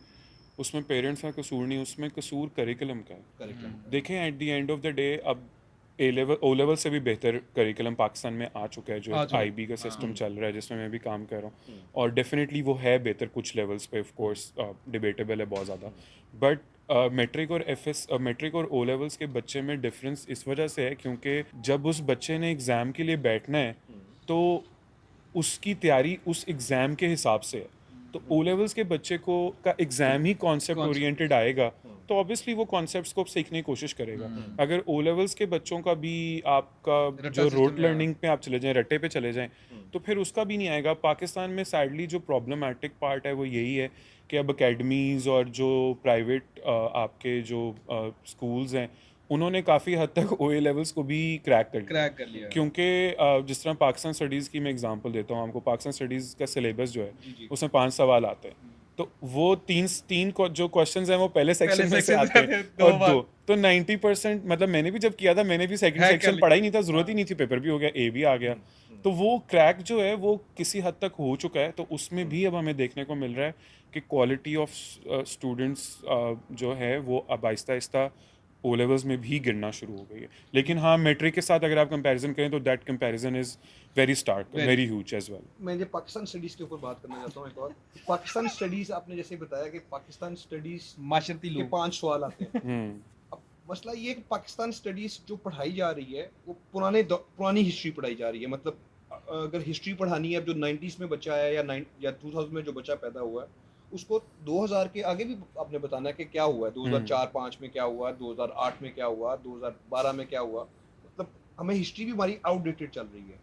Speaker 2: उसमें पेरेंट्स का कसूर नहीं है, उसमें कसूर करिकुलम का है।
Speaker 1: करेक्ट।
Speaker 2: देखें eight the end of the day अब ए लेवल ओ लेवल से भी बेहतर करिकुलम पाकिस्तान में आ चुका है, जो
Speaker 3: आ
Speaker 2: एक
Speaker 3: चुका है।
Speaker 2: आईबी का सिस्टम चल रहा है जिसमें मैं भी काम कर रहा हूँ,
Speaker 1: हम्म,
Speaker 2: और डेफिनेटली वो है बेहतर कुछ लेवल्स पे, ऑफ कोर्स डिबेटेबल है बहुत ज़्यादा, बट मेट्रिक और ओ लेवल्स के बच्चे में डिफरेंस इस वजह से है क्योंकि जब उस बच्चे ने एग्ज़ाम के लिए बैठना है तो उसकी तैयारी उस एग्ज़ाम के हिसाब से है। तो ओ लेवल्स के बच्चे को का एग्ज़ाम ही कॉन्सेप्ट
Speaker 3: Concept
Speaker 2: ओरिएंटेड आएगा, तो ऑब्वियसली वो कॉन्सेप्ट्स को सीखने की कोशिश करेगा। अगर ओ लेवल्स के बच्चों का भी आपका
Speaker 3: रट्टा
Speaker 2: जो
Speaker 3: system
Speaker 2: रोट
Speaker 3: में,
Speaker 2: लर्निंग पे आप चले जाएं, रट्टे पे चले जाएं, तो फिर उसका भी नहीं आएगा। पाकिस्तान में सैडली जो प्रॉब्लमेटिक पार्ट है वो यही है कि अब अकेडमीज़ और जो प्राइवेट आपके जो स्कूल्स हैं, उन्होंने काफ़ी हद तक ओ ए लेवल्स को भी क्रैक कर लिया।
Speaker 3: क्रैक कर लिया।
Speaker 2: क्योंकि जिस तरह पाकिस्तान स्टडीज़ की मैं एग्जांपल देता हूँ आपको, पाकिस्तान स्टडीज़ का सिलेबस जो
Speaker 1: जी, जी।
Speaker 2: है उसमें 5 सवाल आते हैं, तो वो जो क्वेश्चंस हैं वो पहले सेक्शन में से
Speaker 3: section
Speaker 2: आते
Speaker 3: से
Speaker 2: हैं,
Speaker 3: दो
Speaker 2: और
Speaker 3: बार।
Speaker 2: 2 तो 90%, मतलब मैंने भी जब किया था मैंने भी सेकंड
Speaker 3: हैक कर
Speaker 2: सेक्शन
Speaker 3: लिया।
Speaker 2: पढ़ा ही नहीं था, ज़रूरत ही नहीं थी, पेपर भी हो गया, ए भी आ गया, तो वो क्रैक जो है वो किसी हद तक हो चुका है। तो उसमें भी अब हमें देखने को मिल रहा है कि क्वालिटी ऑफ स्टूडेंट्स जो है वो अब आहिस्ता आहिस्ता ओ लेवल्स में भी गिरना शुरू हो गई है। लेकिन हाँ, मैट्रिक के साथ अगर आप कंपैरिजन करें तो that comparison is very stark, very huge as well.
Speaker 1: मैं जो पाकिस्तान स्टडीज़ के ऊपर बात करना चाहता हूँ एक और। पाकिस्तान स्टडीज़ आपने जैसे बताया कि पाकिस्तान स्टडीज़
Speaker 3: माशरती
Speaker 1: के
Speaker 3: लोग
Speaker 1: 5 सवाल आते हैं। अब मसला ये है कि पाकिस्तान स्टडीज़ जो पढ़ाई जा रही है वो पुरानी हिस्ट्री पढ़ाई जा रही है। मतलब अगर हिस्ट्री पढ़ानी है, अब जो 90s में बच्चा है या 2000 में जो बच्चा पैदा हुआ है, उसको 2000 के आगे भी आपने बताना है कि क्या हुआ है, 2004-5 में क्या हुआ, 2008 में क्या हुआ, 2012 में क्या हुआ। मतलब हमें हिस्ट्री भी हमारी आउटडेटेड चल रही है।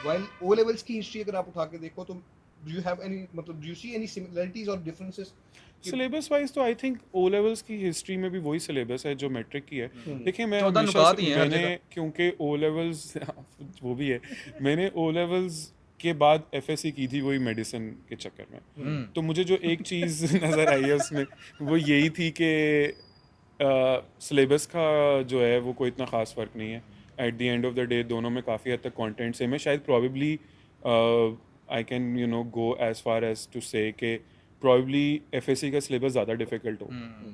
Speaker 1: वाइल ओ लेवल्स की हिस्ट्री अगर आप उठा के देखो तो do you see any similarities और डिफरेंसेस?
Speaker 2: सिलेबस वाइज तो आई थिंक ओ लेवल्स की हिस्ट्री में भी वही सिलेबस है जो मैट्रिक की है। देखिए मैं
Speaker 3: 14
Speaker 2: हमेशा
Speaker 3: नुकात ही हैं हर
Speaker 2: मैंने
Speaker 3: जगह।
Speaker 2: क्योंकि ओ लेवल्स वो भी है, मैंने ओ लेवल्स के बाद एफएससी की थी वही मेडिसिन के चक्कर में, तो मुझे जो एक चीज़ नज़र आई है उसमें वो यही थी कि सिलेबस का जो है वो कोई इतना ख़ास फ़र्क नहीं है। At the end of the day दोनों में काफ़ी हद तक कंटेंट सेम है। शायद probably I can go as far as to say कि प्रॉबेबली एफएससी का सिलेबस ज़्यादा डिफ़िकल्ट हो,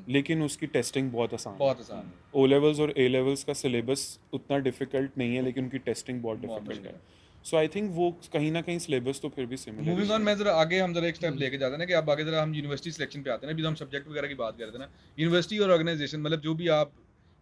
Speaker 2: लेकिन उसकी टेस्टिंग बहुत आसान है।
Speaker 3: बहुत आसान है।
Speaker 2: ओ लेवल्स और ए लेवल्स का सिलेबस उतना डिफ़िकल्ट नहीं है, लेकिन उनकी टेस्टिंग बहुत डिफ़िकल्ट है। सो आई थिंक वो कहीं ना कहीं सिलेबस तो फिर भी सिमिलर
Speaker 3: मूविंग ऑन, मैं जरा आगे हम जरा एक स्टेप लेके जाते हैं ना कि अब आगे जरा हम यूनिवर्सिटी सिलेक्शन पे आते हैं ना। अभी तो हम सब्जेक्ट वगैरह की बात कर रहे थे ना, यूनिवर्सिटी और ऑर्गेनाइजेशन, मतलब जो भी आप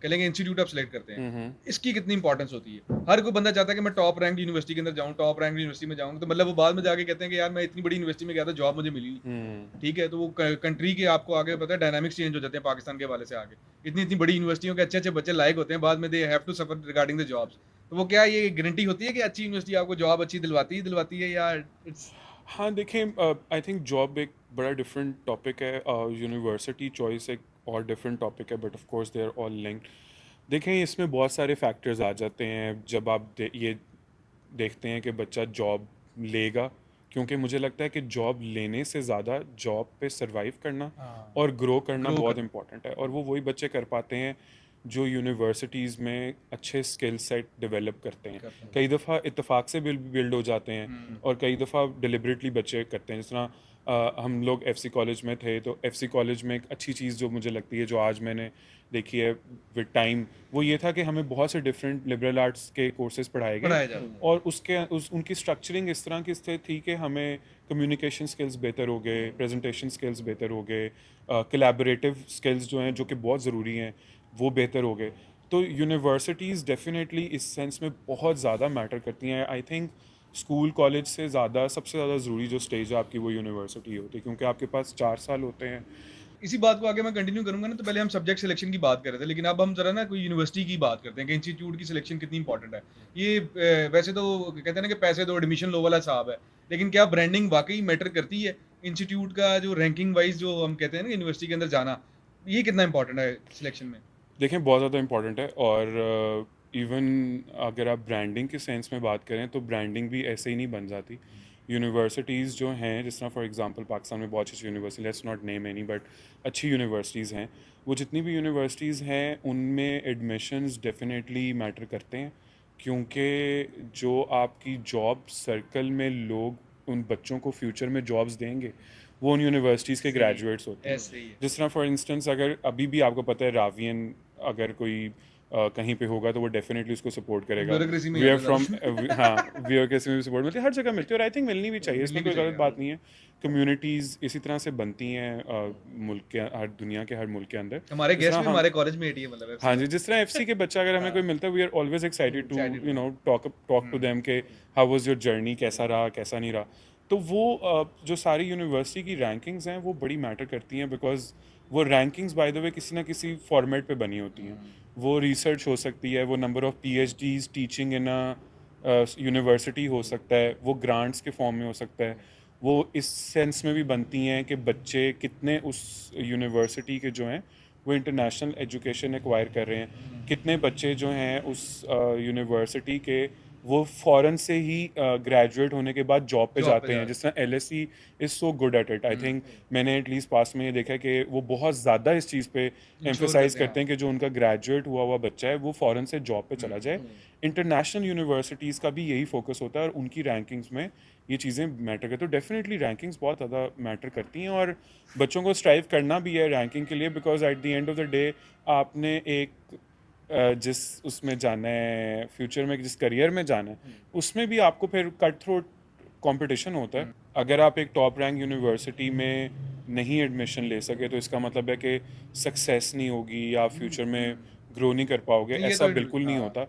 Speaker 3: कह लेंगे इंस्टीट्यूट आप सेलेक्ट करते हैं, इसकी कितनी इंपॉर्टेंस होती है। हर कोई बंदा चाहता है कि मैं टॉप रैंक यूनिवर्सिटी के अंदर जाऊं, टॉप रैंक यूनिवर्सिटी में जाऊं, तो मतलब वो बाद में जाके कहते हैं कि यार मैं इतनी बड़ी यूनिवर्सिटी में गया था, जॉब मुझे मिली नहीं। ठीक है, तो वो कंट्री के आपको आगे पता है डायनामिक्स चेंज हो जाते हैं पाकिस्तान के हवाले से आगे। इतनी इतनी बड़ी यूनिवर्सिटियों के अच्छे अच्छे बच्चे लायक होते हैं, बाद में they have to suffer regarding the jobs. तो वो क्या ये गारंटी होती है कि अच्छी यूनिवर्सिटी आपको जॉब अच्छी दिलवाती है या इट्स?
Speaker 2: हाँ देखें, आई थिंक जॉब एक बड़ा डिफरेंट टॉपिक है, यूनिवर्सिटी चॉइस एक और डिफरेंट टॉपिक है, but of course they are all linked. देखें इसमें बहुत सारे फैक्टर्स आ जाते हैं जब आप ये देखते हैं कि बच्चा जॉब लेगा, क्योंकि मुझे लगता है कि जॉब लेने से ज़्यादा जॉब पे सरवाइव करना और ग्रो करना बहुत इंपॉर्टेंट है, और वो वही बच्चे कर पाते हैं जो यूनिवर्सिटीज़ में अच्छे स्किल सेट डेवलप करते हैं। कई दफ़ा इत्तेफाक से बिल्ड हो जाते हैं, और कई दफ़ा डिलिबरेटली बच्चे करते हैं। जिस तरह हम लोग एफसी कॉलेज में थे, तो एफसी कॉलेज में एक अच्छी चीज़ जो मुझे लगती है, जो आज मैंने देखी है विद टाइम, वो ये था कि हमें बहुत से डिफरेंट लिबरल आर्ट्स के कोर्सेज पढ़ाए गए, और उनकी स्ट्रक्चरिंग इस तरह की थी कि हमें कम्युनिकेशन स्किल्स बेहतर हो गए, प्रेजेंटेशन स्किल्स बेहतर हो गए, कोलैबोरेटिव स्किल्स जो हैं जो कि बहुत ज़रूरी हैं वो बेहतर हो गए। तो यूनिवर्सिटीज़ डेफिनेटली इस सेंस में बहुत ज़्यादा मैटर करती हैं। आई थिंक स्कूल कॉलेज से ज़्यादा सबसे ज़्यादा ज़रूरी जो स्टेज है आपकी वो यूनिवर्सिटी होती है, क्योंकि आपके पास 4 साल होते हैं
Speaker 3: इसी बात को आगे मैं कंटिन्यू करूंगा ना, तो पहले हम सब्जेक्ट सिलेक्शन की बात कर रहे थे, लेकिन अब हम जरा ना कोई यूनिवर्सिटी की बात करते हैं कि इंस्टीट्यूट की सिलेक्शन कितनी इंपॉर्टेंट है। ये वैसे तो कहते हैं ना कि पैसे दो एडमिशन लो वाला हिसाब है, लेकिन क्या ब्रांडिंग वाकई मैटर करती है? इंस्टीट्यूट का जो रैंकिंग वाइज जो हम कहते हैं ना यूनिवर्सिटी के अंदर जाना, ये कितना इंपॉर्टेंट है सिलेक्शन में?
Speaker 2: देखें बहुत ज़्यादा इम्पोर्टेंट है। और इवन अगर आप ब्रांडिंग के सेंस में बात करें तो ब्रांडिंग भी ऐसे ही नहीं बन जाती। यूनिवर्सिटीज़ जो हैं, जिस तरह फॉर एग्जांपल पाकिस्तान में बहुत अच्छी university, let's not name any, but अच्छी यूनिवर्सिटीज़ हैं, वो जितनी भी यूनिवर्सिटीज़ हैं उनमें एडमिशन्स डेफिनेटली मैटर करते हैं, क्योंकि जो आपकी जॉब सर्कल में लोग उन बच्चों को फ्यूचर में जॉब्स देंगे वो उन यूनिवर्सिटीज़ के ग्रेजुएट्स होते हैं।
Speaker 3: ऐसे ही है।
Speaker 2: जिस तरह फॉर इंस्टेंस अगर अभी भी आपको पता है रावियन अगर कोई कहीं पे होगा तो वो डेफिनेटली उसको सपोर्ट करेगा।
Speaker 3: ब्यूरोक्रेसी में
Speaker 2: वी आर
Speaker 3: जाता
Speaker 2: फ्रॉम
Speaker 3: था।
Speaker 2: हाँ, ब्यूरोक्रेसी में भी सपोर्ट मिलती है, हर जगह मिलती है और आई थिंक मिलनी भी चाहिए, इसमें
Speaker 3: मिलनी भी
Speaker 2: कोई गलत
Speaker 3: चाहिए।
Speaker 2: बात नहीं है। कम्युनिटीज़ इसी तरह से बनती हैं मुल्क के हर दुनिया के हर मुल्क के अंदर।
Speaker 3: हमारे
Speaker 2: जिस
Speaker 3: गेस्ट
Speaker 2: तरह
Speaker 3: भी
Speaker 2: हम
Speaker 3: हमारे कॉलेज में ही है, मतलब
Speaker 2: हाँ जी, जिस तरह एफसी के बच्चा अगर हमें कोई मिलता है we are always excited to
Speaker 3: Excited
Speaker 2: you know talk to them के हाउ वाज योर जर्नी, कैसा रहा कैसा नहीं रहा। तो वो जो सारी यूनिवर्सिटी की रैंकिंग्स हैं वो बड़ी मैटर करती हैं, बिकॉज वो रैंकिंग्स बाय द वे किसी ना किसी फॉर्मेट पे बनी होती हैं। वो रिसर्च हो सकती है, वो number of PhDs teaching in a university हो सकता है, वो ग्रांट्स के फॉर्म में हो सकता है, वो इस सेंस में भी बनती हैं कि बच्चे कितने उस यूनिवर्सिटी के जो हैं वो इंटरनेशनल एजुकेशन एक्वायर कर रहे हैं, कितने बच्चे जो हैं उस यूनिवर्सिटी के वो फ़ौरन से ही ग्रेजुएट होने के बाद जॉब पे
Speaker 3: जॉब पे
Speaker 2: जाते हैं।
Speaker 3: जा
Speaker 2: जिस तरह LSE is so good at it, I think मैंने एटलीस्ट पास में ये देखा है कि वो बहुत ज़्यादा इस चीज़ पे
Speaker 3: इंश्योर
Speaker 2: एम्फेसाइज
Speaker 3: करते हैं।
Speaker 2: करते हैं कि जो उनका ग्रेजुएट हुआ हुआ बच्चा है वो फ़ौरन से जॉब पे चला जाए। इंटरनेशनल यूनिवर्सिटीज़ का भी यही फोकस होता है और उनकी रैंकिंग्स में ये चीज़ें मैटर करती हैं। तो डेफिनेटली रैंकिंग्स बहुत ज़्यादा मैटर करती हैं और बच्चों को स्ट्राइव करना भी है रैंकिंग के लिए, because at the end of the day आपने एक जिस उसमें जाना है फ्यूचर में, जिस करियर में जाना है उसमें भी आपको फिर कट थ्रोट कंपटीशन होता है। अगर आप एक टॉप रैंक यूनिवर्सिटी में नहीं एडमिशन ले सके तो इसका मतलब है कि सक्सेस नहीं होगी या फ्यूचर में ग्रो नहीं कर पाओगे,
Speaker 3: नहीं, ये
Speaker 2: ऐसा
Speaker 3: तो
Speaker 2: बिल्कुल नहीं
Speaker 3: हाँ।
Speaker 2: होता।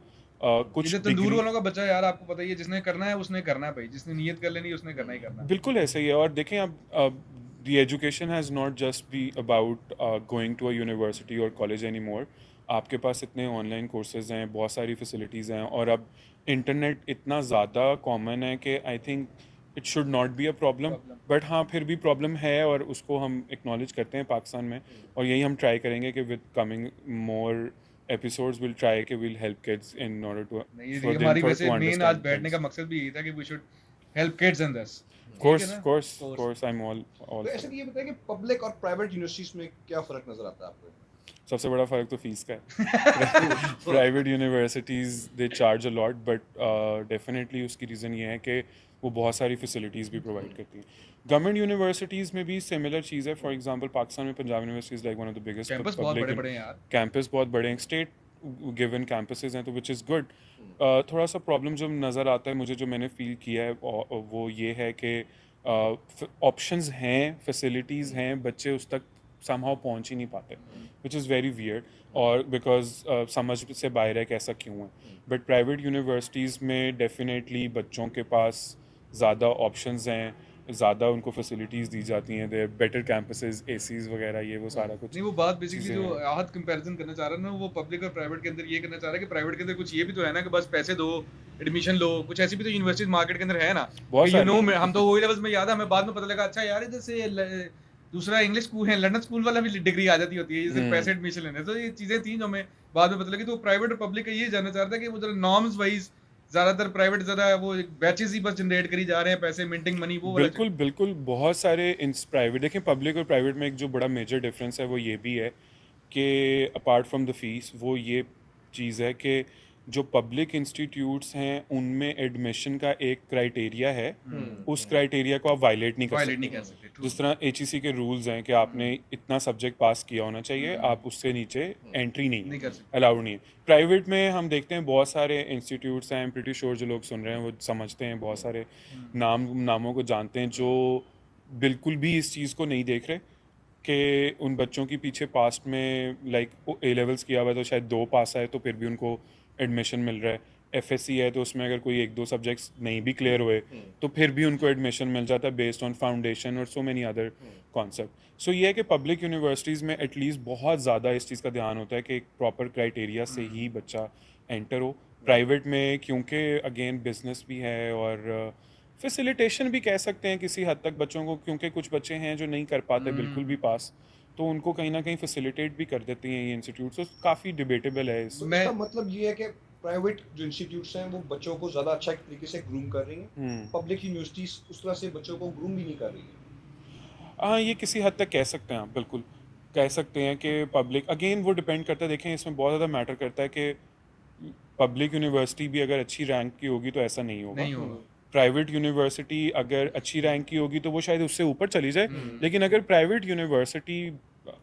Speaker 2: कुछ
Speaker 3: जैसे तंदूर
Speaker 2: डिग्री
Speaker 3: वालों का बच्चा यार, आपको पता ही है, जिसने करना है उसने करना है भाई, जिसने नियत कर लेनी है उसने करना ही करना है।
Speaker 2: बिल्कुल ऐसा ही है। और देखें अब the education has not just be about going to a university और कॉलेज एनी मोर। आपके पास इतने ऑनलाइन कोर्सेज हैं, बहुत सारी फैसिलिटीज़ हैं और अब इंटरनेट इतना ज़्यादा कॉमन है कि I think it should not be a problem. But हाँ, फिर भी प्रॉब्लम है और उसको हम एक्नॉलेज करते हैं पाकिस्तान में, और यही हम ट्राई करेंगे कि with coming more episodes will try कि will help kids in order to
Speaker 3: नहीं, ये
Speaker 2: फॉर देम
Speaker 3: हमारी
Speaker 2: टू
Speaker 3: वैसे मेन आज
Speaker 2: अंडरस्टैंड
Speaker 3: बैठने का
Speaker 2: थिंग्स।
Speaker 3: मकसद भी यही था कि we should help kids in this.
Speaker 2: Course
Speaker 3: ना?
Speaker 2: Course
Speaker 3: Course.
Speaker 2: Course I am all
Speaker 1: तो ऐसे
Speaker 2: फॉर।
Speaker 1: ये बताइए कि पब्लिक और प्राइवेट यूनिवर्सिटीज में क्या फर्क नजर आता है आपको?
Speaker 2: सबसे बड़ा फ़र्क तो फीस का है। Private universities they charge a lot, but definitely उसकी रीज़न ये है कि वो बहुत सारी फैसिलिटीज़ भी प्रोवाइड करती हैं। गवर्नमेंट यूनिवर्सिटीज़ में भी सिमिलर चीज़ है। फॉर एग्जांपल पाकिस्तान में Punjab university is like one of the biggest
Speaker 3: campus बहुत
Speaker 2: पब्लिक
Speaker 3: बड़े-बड़े हैं यार।
Speaker 2: कैंपस, बहुत बड़े हैं, स्टेट गिवन कैंपसेस हैं, तो विच इज़ गुड। थोड़ा सा प्रॉब्लम जो नज़र आता है मुझे, जो मैंने फ़ील किया है वो ये है कि ऑप्शंस हैं, फैसिलिटीज़ हैं, बच्चे उस तक समहाउ पहुंच ही नहीं पाते, विच इज़ वेरी वियर्ड। और बिकॉज समझ से बाहर है कि ऐसा क्यों है। बट प्राइवेट यूनिवर्सिटीज़ में डेफिनेटली बच्चों के पास ज़्यादा ऑप्शंस हैं, ज़्यादा उनको फैसिलिटीज़ दी जाती हैं, देयर बेटर कैंपसेस, एसीज़ वगैरह, ये वो सारा कुछ
Speaker 3: नहीं, वो बात बेसिकली
Speaker 2: चीज़ें
Speaker 3: जो
Speaker 2: हैं।
Speaker 3: आहत कंपैरिजन करना चाह रहा है ना, वो पब्लिक और प्राइवेट के अंदर ये करना चाह रहा है कि प्राइवेट के अंदर कुछ ये भी तो है ना कि बस पैसे दो, एडमिशन लो, कुछ ऐसी भी तो यूनिवर्सिटीज मार्केट के अंदर है ना।
Speaker 2: बहुत
Speaker 3: कि
Speaker 2: सारी हैं।
Speaker 3: हम तो वही लेवल्स में याद है, हमें बाद में पता लगा अच्छा यार इधर से दूसरा इंग्लिश स्कूल है, लंदन स्कूल वाला भी डिग्री आ जाती होती है, ये सिर्फ पैसे एडमिशन लेने। तो ये चीजें थी जो हमें बाद में पता लगी। तो प्राइवेट और पब्लिक का ये जानना चाह रहा था कि वो जरा नॉर्म्स वाइज ज्यादातर प्राइवेट ज्यादा वो बैचेस ही बस जनरेट करी जा रहे हैं, पैसे मिंटिंग मनी वो वाला
Speaker 2: बिल्कुल बिल्कुल, बहुत सारे इन प्राइवेट, देखें पब्लिक और प्राइवेट में एक जो बड़ा मेजर डिफरेंस है वो ये भी है कि अपार्ट फ्रॉम द फीस, वो ये चीज़ है कि जो पब्लिक इंस्टीट्यूट्स हैं उनमें एडमिशन का एक क्राइटेरिया है, उस क्राइटेरिया को आप वायलेट नहीं कर
Speaker 3: वायलेट नहीं
Speaker 2: सकते।
Speaker 3: कर सकते। True.
Speaker 2: जिस तरह एचईसी के रूल्स हैं कि आपने इतना सब्जेक्ट पास किया होना चाहिए, आप उससे नीचे एंट्री
Speaker 3: नहीं
Speaker 2: नहीं
Speaker 3: कर सकते।
Speaker 2: अलाउड नहीं है। प्राइवेट में हम देखते हैं बहुत सारे इंस्टीट्यूट्स हैं, प्रीटी श्योर जो लोग सुन रहे हैं वो समझते हैं, बहुत सारे नामों को जानते हैं जो बिल्कुल भी इस चीज़ को नहीं देख रहे कि उन बच्चों के पीछे पास्ट में लाइक ए लेवल्स किया हुआ है तो शायद 2 पास आए तो फिर भी उनको एडमिशन मिल रहा है, FSC है तो उसमें अगर कोई 1-2 सब्जेक्ट्स नहीं भी क्लियर हुए तो फिर भी उनको एडमिशन मिल जाता है बेस्ड ऑन फाउंडेशन और सो मेनी अदर कॉन्सेप्ट। सो ये है कि पब्लिक यूनिवर्सिटीज़ में एटलीस्ट बहुत ज़्यादा इस चीज़ का ध्यान होता है कि एक प्रॉपर क्राइटेरिया से ही बच्चा एंटर हो। प्राइवेट में क्योंकि अगेन बिजनेस भी है और फैसिलिटेशन भी कह सकते हैं किसी हद तक बच्चों को, क्योंकि कुछ बच्चे हैं जो नहीं कर पाते बिल्कुल भी पास, तो उनको कहीं ना कहीं फैसिलिटेट भी कर देती हैं ये इंस्टीट्यूट। तो काफ़ी डिबेटेबल है इस।
Speaker 1: तो
Speaker 3: मैं
Speaker 1: इसका मतलब ये है कि प्राइवेट जो इंस्टीट्यूट्स हैं वो बच्चों को ज़्यादा अच्छा एक तरीके से ग्रूम कर रही हैं, पब्लिक यूनिवर्सिटीज उस तरह से बच्चों को ग्रूम भी नहीं कर रही हैं।
Speaker 2: हाँ, ये किसी हद तक कह सकते हैं आप, बिल्कुल कह सकते हैं कि पब्लिक, अगेन वो डिपेंड करता है। देखें इसमें बहुत ज़्यादा मैटर करता है कि पब्लिक यूनिवर्सिटी भी अगर अच्छी रैंक की होगी तो ऐसा नहीं होगा।
Speaker 3: नहीं होगा।
Speaker 2: प्राइवेट यूनिवर्सिटी अगर अच्छी रैंक की होगी तो वो शायद उससे ऊपर चली जाए, लेकिन अगर प्राइवेट यूनिवर्सिटी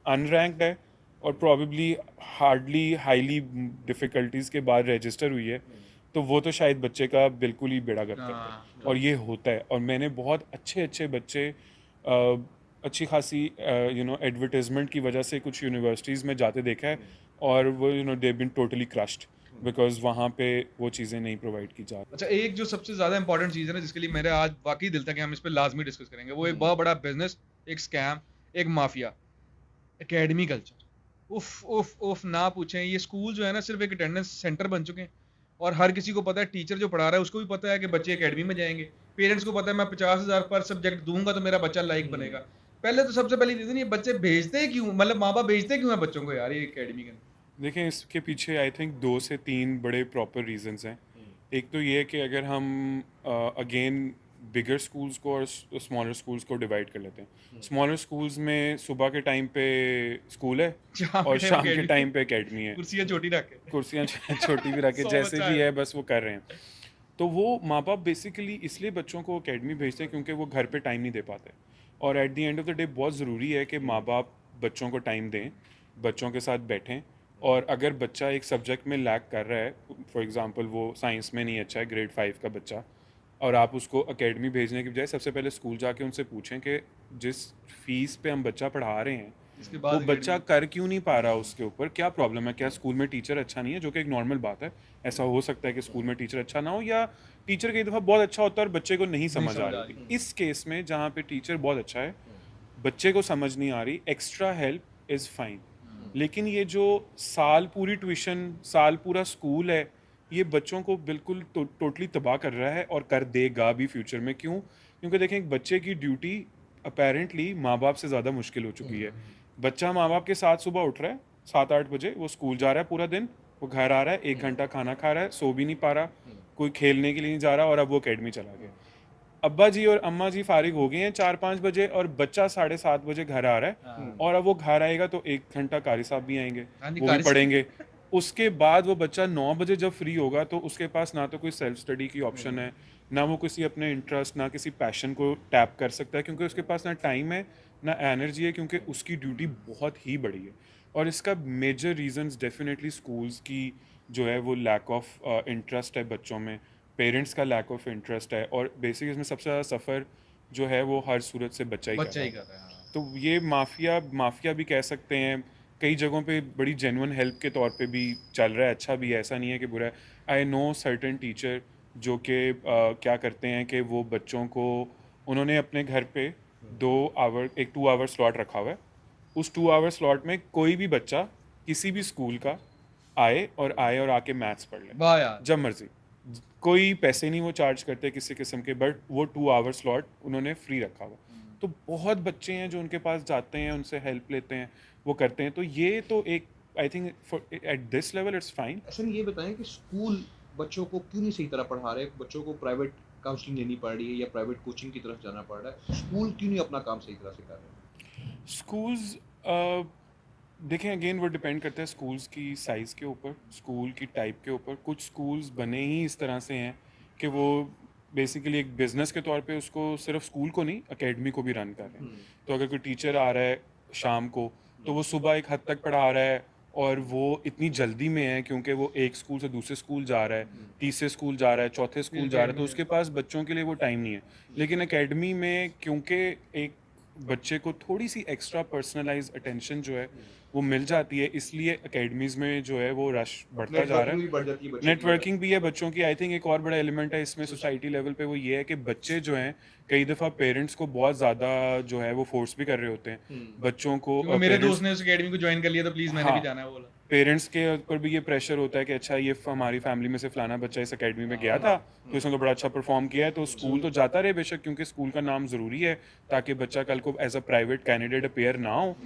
Speaker 2: अनरैंक्ड है और प्रॉबेबली हार्डली हाईली डिफ़िकल्टीज़ के बाद रजिस्टर हुई है तो वो तो शायद बच्चे का बिल्कुल ही बेड़ा गर्क कर
Speaker 3: हाँ,
Speaker 2: दे। और ये होता है, और मैंने बहुत अच्छे अच्छे बच्चे अच्छी खासी एडवर्टाइजमेंट की वजह से कुछ यूनिवर्सिटीज़ में जाते देखा है और वो दे बिन टोटली क्रश्ड बिकॉज वहाँ पे वो चीज़ें नहीं प्रोवाइड की जा रही।
Speaker 3: अच्छा, एक जो सबसे ज्यादा इंपॉर्टेंट चीज है ना जिसके लिए मेरा आज वाकई दिल था कि हम इस पे लाजमी डिस्कस करेंगे, वो एक बहुत बड़ा बिजनेस, एक स्कैम, एक माफिया, एकेडमी कल्चर। उफ उफ उफ ना पूछें। ये स्कूल जो है ना सिर्फ एक अटेंडेंस सेंटर बन चुके हैं और हर किसी को पता है, टीचर जो पढ़ा रहा है उसको भी पता है कि बच्चे एकेडमी में जाएंगे, पेरेंट्स को पता है मैं 50,000 पर सब्जेक्ट दूंगा तो मेरा बच्चा लाइक बनेगा। पहले तो सबसे पहली रीजन ये बच्चे भेजते क्यों, मतलब माँ बाप भेजते क्यों है बच्चों को यार ये एकेडमी के अंदर?
Speaker 2: देखें इसके पीछे आई थिंक 2 से 3 बड़े प्रॉपर रीजंस हैं। एक तो ये है कि अगर हम अगेन बिगर स्कूल्स को और स्मॉलर स्कूल्स को डिवाइड कर लेते हैं। स्मॉलर स्कूल्स में सुबह के टाइम पे स्कूल है
Speaker 3: जहाँ
Speaker 2: और
Speaker 3: पे
Speaker 2: शाम के
Speaker 3: academy-
Speaker 2: टाइम पे एकेडमी है।
Speaker 3: कुर्सियां छोटी रख के
Speaker 2: कुर्सियाँ छोटी भी रखे
Speaker 3: 100
Speaker 2: जैसे
Speaker 3: बच्चा
Speaker 2: भी
Speaker 3: है।
Speaker 2: है बस वो कर रहे हैं। तो वो माँ बाप बेसिकली इसलिए बच्चों को एकेडमी भेजते हैं क्योंकि वो घर पे टाइम नहीं दे पाते, और at the end of the day बहुत ज़रूरी है कि माँ बाप बच्चों को टाइम दें, बच्चों के साथ बैठें। और अगर बच्चा एक सब्जेक्ट में लैक कर रहा है, फॉर एग्जांपल वो साइंस में नहीं अच्छा है, ग्रेड 5 का बच्चा, और आप उसको एकेडमी भेजने की बजाय सबसे पहले स्कूल जाके उनसे पूछें कि जिस फीस पे हम बच्चा पढ़ा रहे हैं
Speaker 3: इसके
Speaker 2: वो
Speaker 3: बाद
Speaker 2: बच्चा
Speaker 3: academy-
Speaker 2: कर क्यों नहीं पा रहा, उसके ऊपर क्या प्रॉब्लम है, क्या स्कूल में टीचर अच्छा नहीं है, जो कि एक नॉर्मल बात है। ऐसा हो सकता है कि स्कूल में टीचर अच्छा ना हो, या टीचर कई दफ़ा बहुत अच्छा होता है और बच्चे को नहीं समझ आ रही थी। इस केस में जहाँ पे टीचर बहुत अच्छा है, बच्चे को समझ नहीं आ रही, एक्स्ट्रा हेल्प इज़ फाइन। लेकिन ये जो साल पूरी ट्यूशन, साल पूरा स्कूल है, ये बच्चों को बिल्कुल टोटली तबाह कर रहा है और कर देगा भी फ्यूचर में। क्यों? क्योंकि देखें एक बच्चे की ड्यूटी अपेरेंटली माँ बाप से ज़्यादा मुश्किल हो चुकी है। बच्चा माँ बाप के साथ सुबह उठ रहा है 7-8 बजे, वो स्कूल जा रहा है पूरा दिन, वो घर आ रहा है 1 घंटा खाना खा रहा है, सो भी नहीं पा रहा, कोई खेलने के लिए नहीं जा रहा, और अब वो एकेडमी चला गया। अब्बा जी और अम्मा जी फारिग हो गए हैं 4-5 बजे और बच्चा 7:30 बजे घर आ रहा है, और अब वो घर आएगा तो 1 घंटा कारी साहब भी आएंगे,
Speaker 3: हाँ जी,
Speaker 2: वो भी
Speaker 3: कारी साहब।
Speaker 2: पढ़ेंगे। उसके बाद वो बच्चा 9 बजे जब फ्री होगा तो उसके पास ना तो कोई सेल्फ स्टडी की ऑप्शन है, ना वो किसी अपने इंटरेस्ट, ना किसी पैशन को टैप कर सकता है, क्योंकि उसके पास ना टाइम है ना एनर्जी है, क्योंकि उसकी ड्यूटी बहुत ही बड़ी है। और इसका मेजर रीजंस डेफिनेटली स्कूल्स की जो है वो लैक ऑफ इंटरेस्ट है बच्चों में, पेरेंट्स का लैक ऑफ इंटरेस्ट है, और बेसिक इसमें सबसे ज़्यादा सफ़र जो है वो हर सूरत से बच्चा ही कर
Speaker 3: बच्चा
Speaker 2: रहा
Speaker 3: ही
Speaker 2: है।
Speaker 3: कर रहा है। हाँ।
Speaker 2: तो ये माफिया माफिया भी कह सकते हैं। कई जगहों पे बड़ी जेन्युइन हेल्प के तौर पे भी चल रहा है, अच्छा भी है, ऐसा नहीं है कि बुरा है। आई नो सर्टेन टीचर जो कि क्या करते हैं कि वो बच्चों को, उन्होंने अपने घर पे 2 आवर स्लॉट रखा हुआ है। उस 2 आवर स्लॉट में कोई भी बच्चा किसी भी स्कूल का आए और आके मैथ्स पढ़ ले
Speaker 3: वाह यार।
Speaker 2: जब मर्जी। कोई पैसे नहीं वो चार्ज करते किसी किस्म के, बट वो 2 आवर स्लॉट उन्होंने फ्री रखा हुआ। तो बहुत बच्चे हैं जो उनके पास जाते हैं, उनसे हेल्प लेते हैं, वो करते हैं। तो ये तो एक, I think at this level it's fine.
Speaker 1: ऐसा नहीं, ये बताएं कि स्कूल बच्चों को क्यों नहीं सही तरह पढ़ा रहे, बच्चों को प्राइवेट काउंसलिंग लेनी पड़ रही है या प्राइवेट कोचिंग की तरफ जाना पड़ रहा है, स्कूल क्यों नहीं अपना काम सही तरह से कर रहे हैं?
Speaker 2: स्कूल्स देखें अगेन वो डिपेंड करता है स्कूल्स की साइज़ के ऊपर, स्कूल की टाइप के ऊपर। कुछ स्कूल्स बने ही इस तरह से हैं कि वो बेसिकली एक बिज़नेस के तौर पे उसको सिर्फ स्कूल को नहीं एकेडमी को भी रन कर रहे हैं। तो अगर कोई टीचर आ रहा है शाम को तो वो सुबह एक हद तक पढ़ा रहा है, और वो इतनी जल्दी में है क्योंकि वो एक स्कूल से दूसरे स्कूल जा रहा है, तीसरे स्कूल जा रहा है, चौथे स्कूल जा रहा है, तो उसके पास बच्चों के लिए वो टाइम नहीं है। लेकिन एकेडमी में क्योंकि एक बच्चे को थोड़ी सी एक्स्ट्रा पर्सनलाइज अटेंशन जो है वो मिल जाती है, इसलिए एकेडमीज़ में जो है वो रश बढ़ता जा रहा
Speaker 1: नेटवर्किंग भी
Speaker 2: है।
Speaker 1: बढ़ जाती है बच्चों की।
Speaker 2: नेटवर्किंग भी है बच्चों की। आई थिंक एक और बड़ा एलिमेंट है इसमें सोसाइटी लेवल पे, वो ये है कि बच्चे जो हैं कई दफ़ा पेरेंट्स को बहुत ज़्यादा जो है वो फोर्स भी कर रहे होते हैं बच्चों को।
Speaker 3: क्योंकि मेरे
Speaker 2: पेरेंट्स
Speaker 3: दोस्त ने उस एकेडमी को ज्वाइन कर लिया तो प्लीज मैंने भी
Speaker 2: हाँ,
Speaker 3: जाना है, वो बोला।
Speaker 2: पेरेंट्स के ऊपर भी ये प्रेशर होता है कि अच्छा ये हमारी फैमिली में से फलाना बच्चा इस एकेडमी में गया था तो इसने तो बड़ा अच्छा परफॉर्म किया है, तो स्कूल तो जाता रहे बेशक, क्योंकि स्कूल का नाम ज़रूरी है ताकि बच्चा कल को as a private candidate appear ना हो,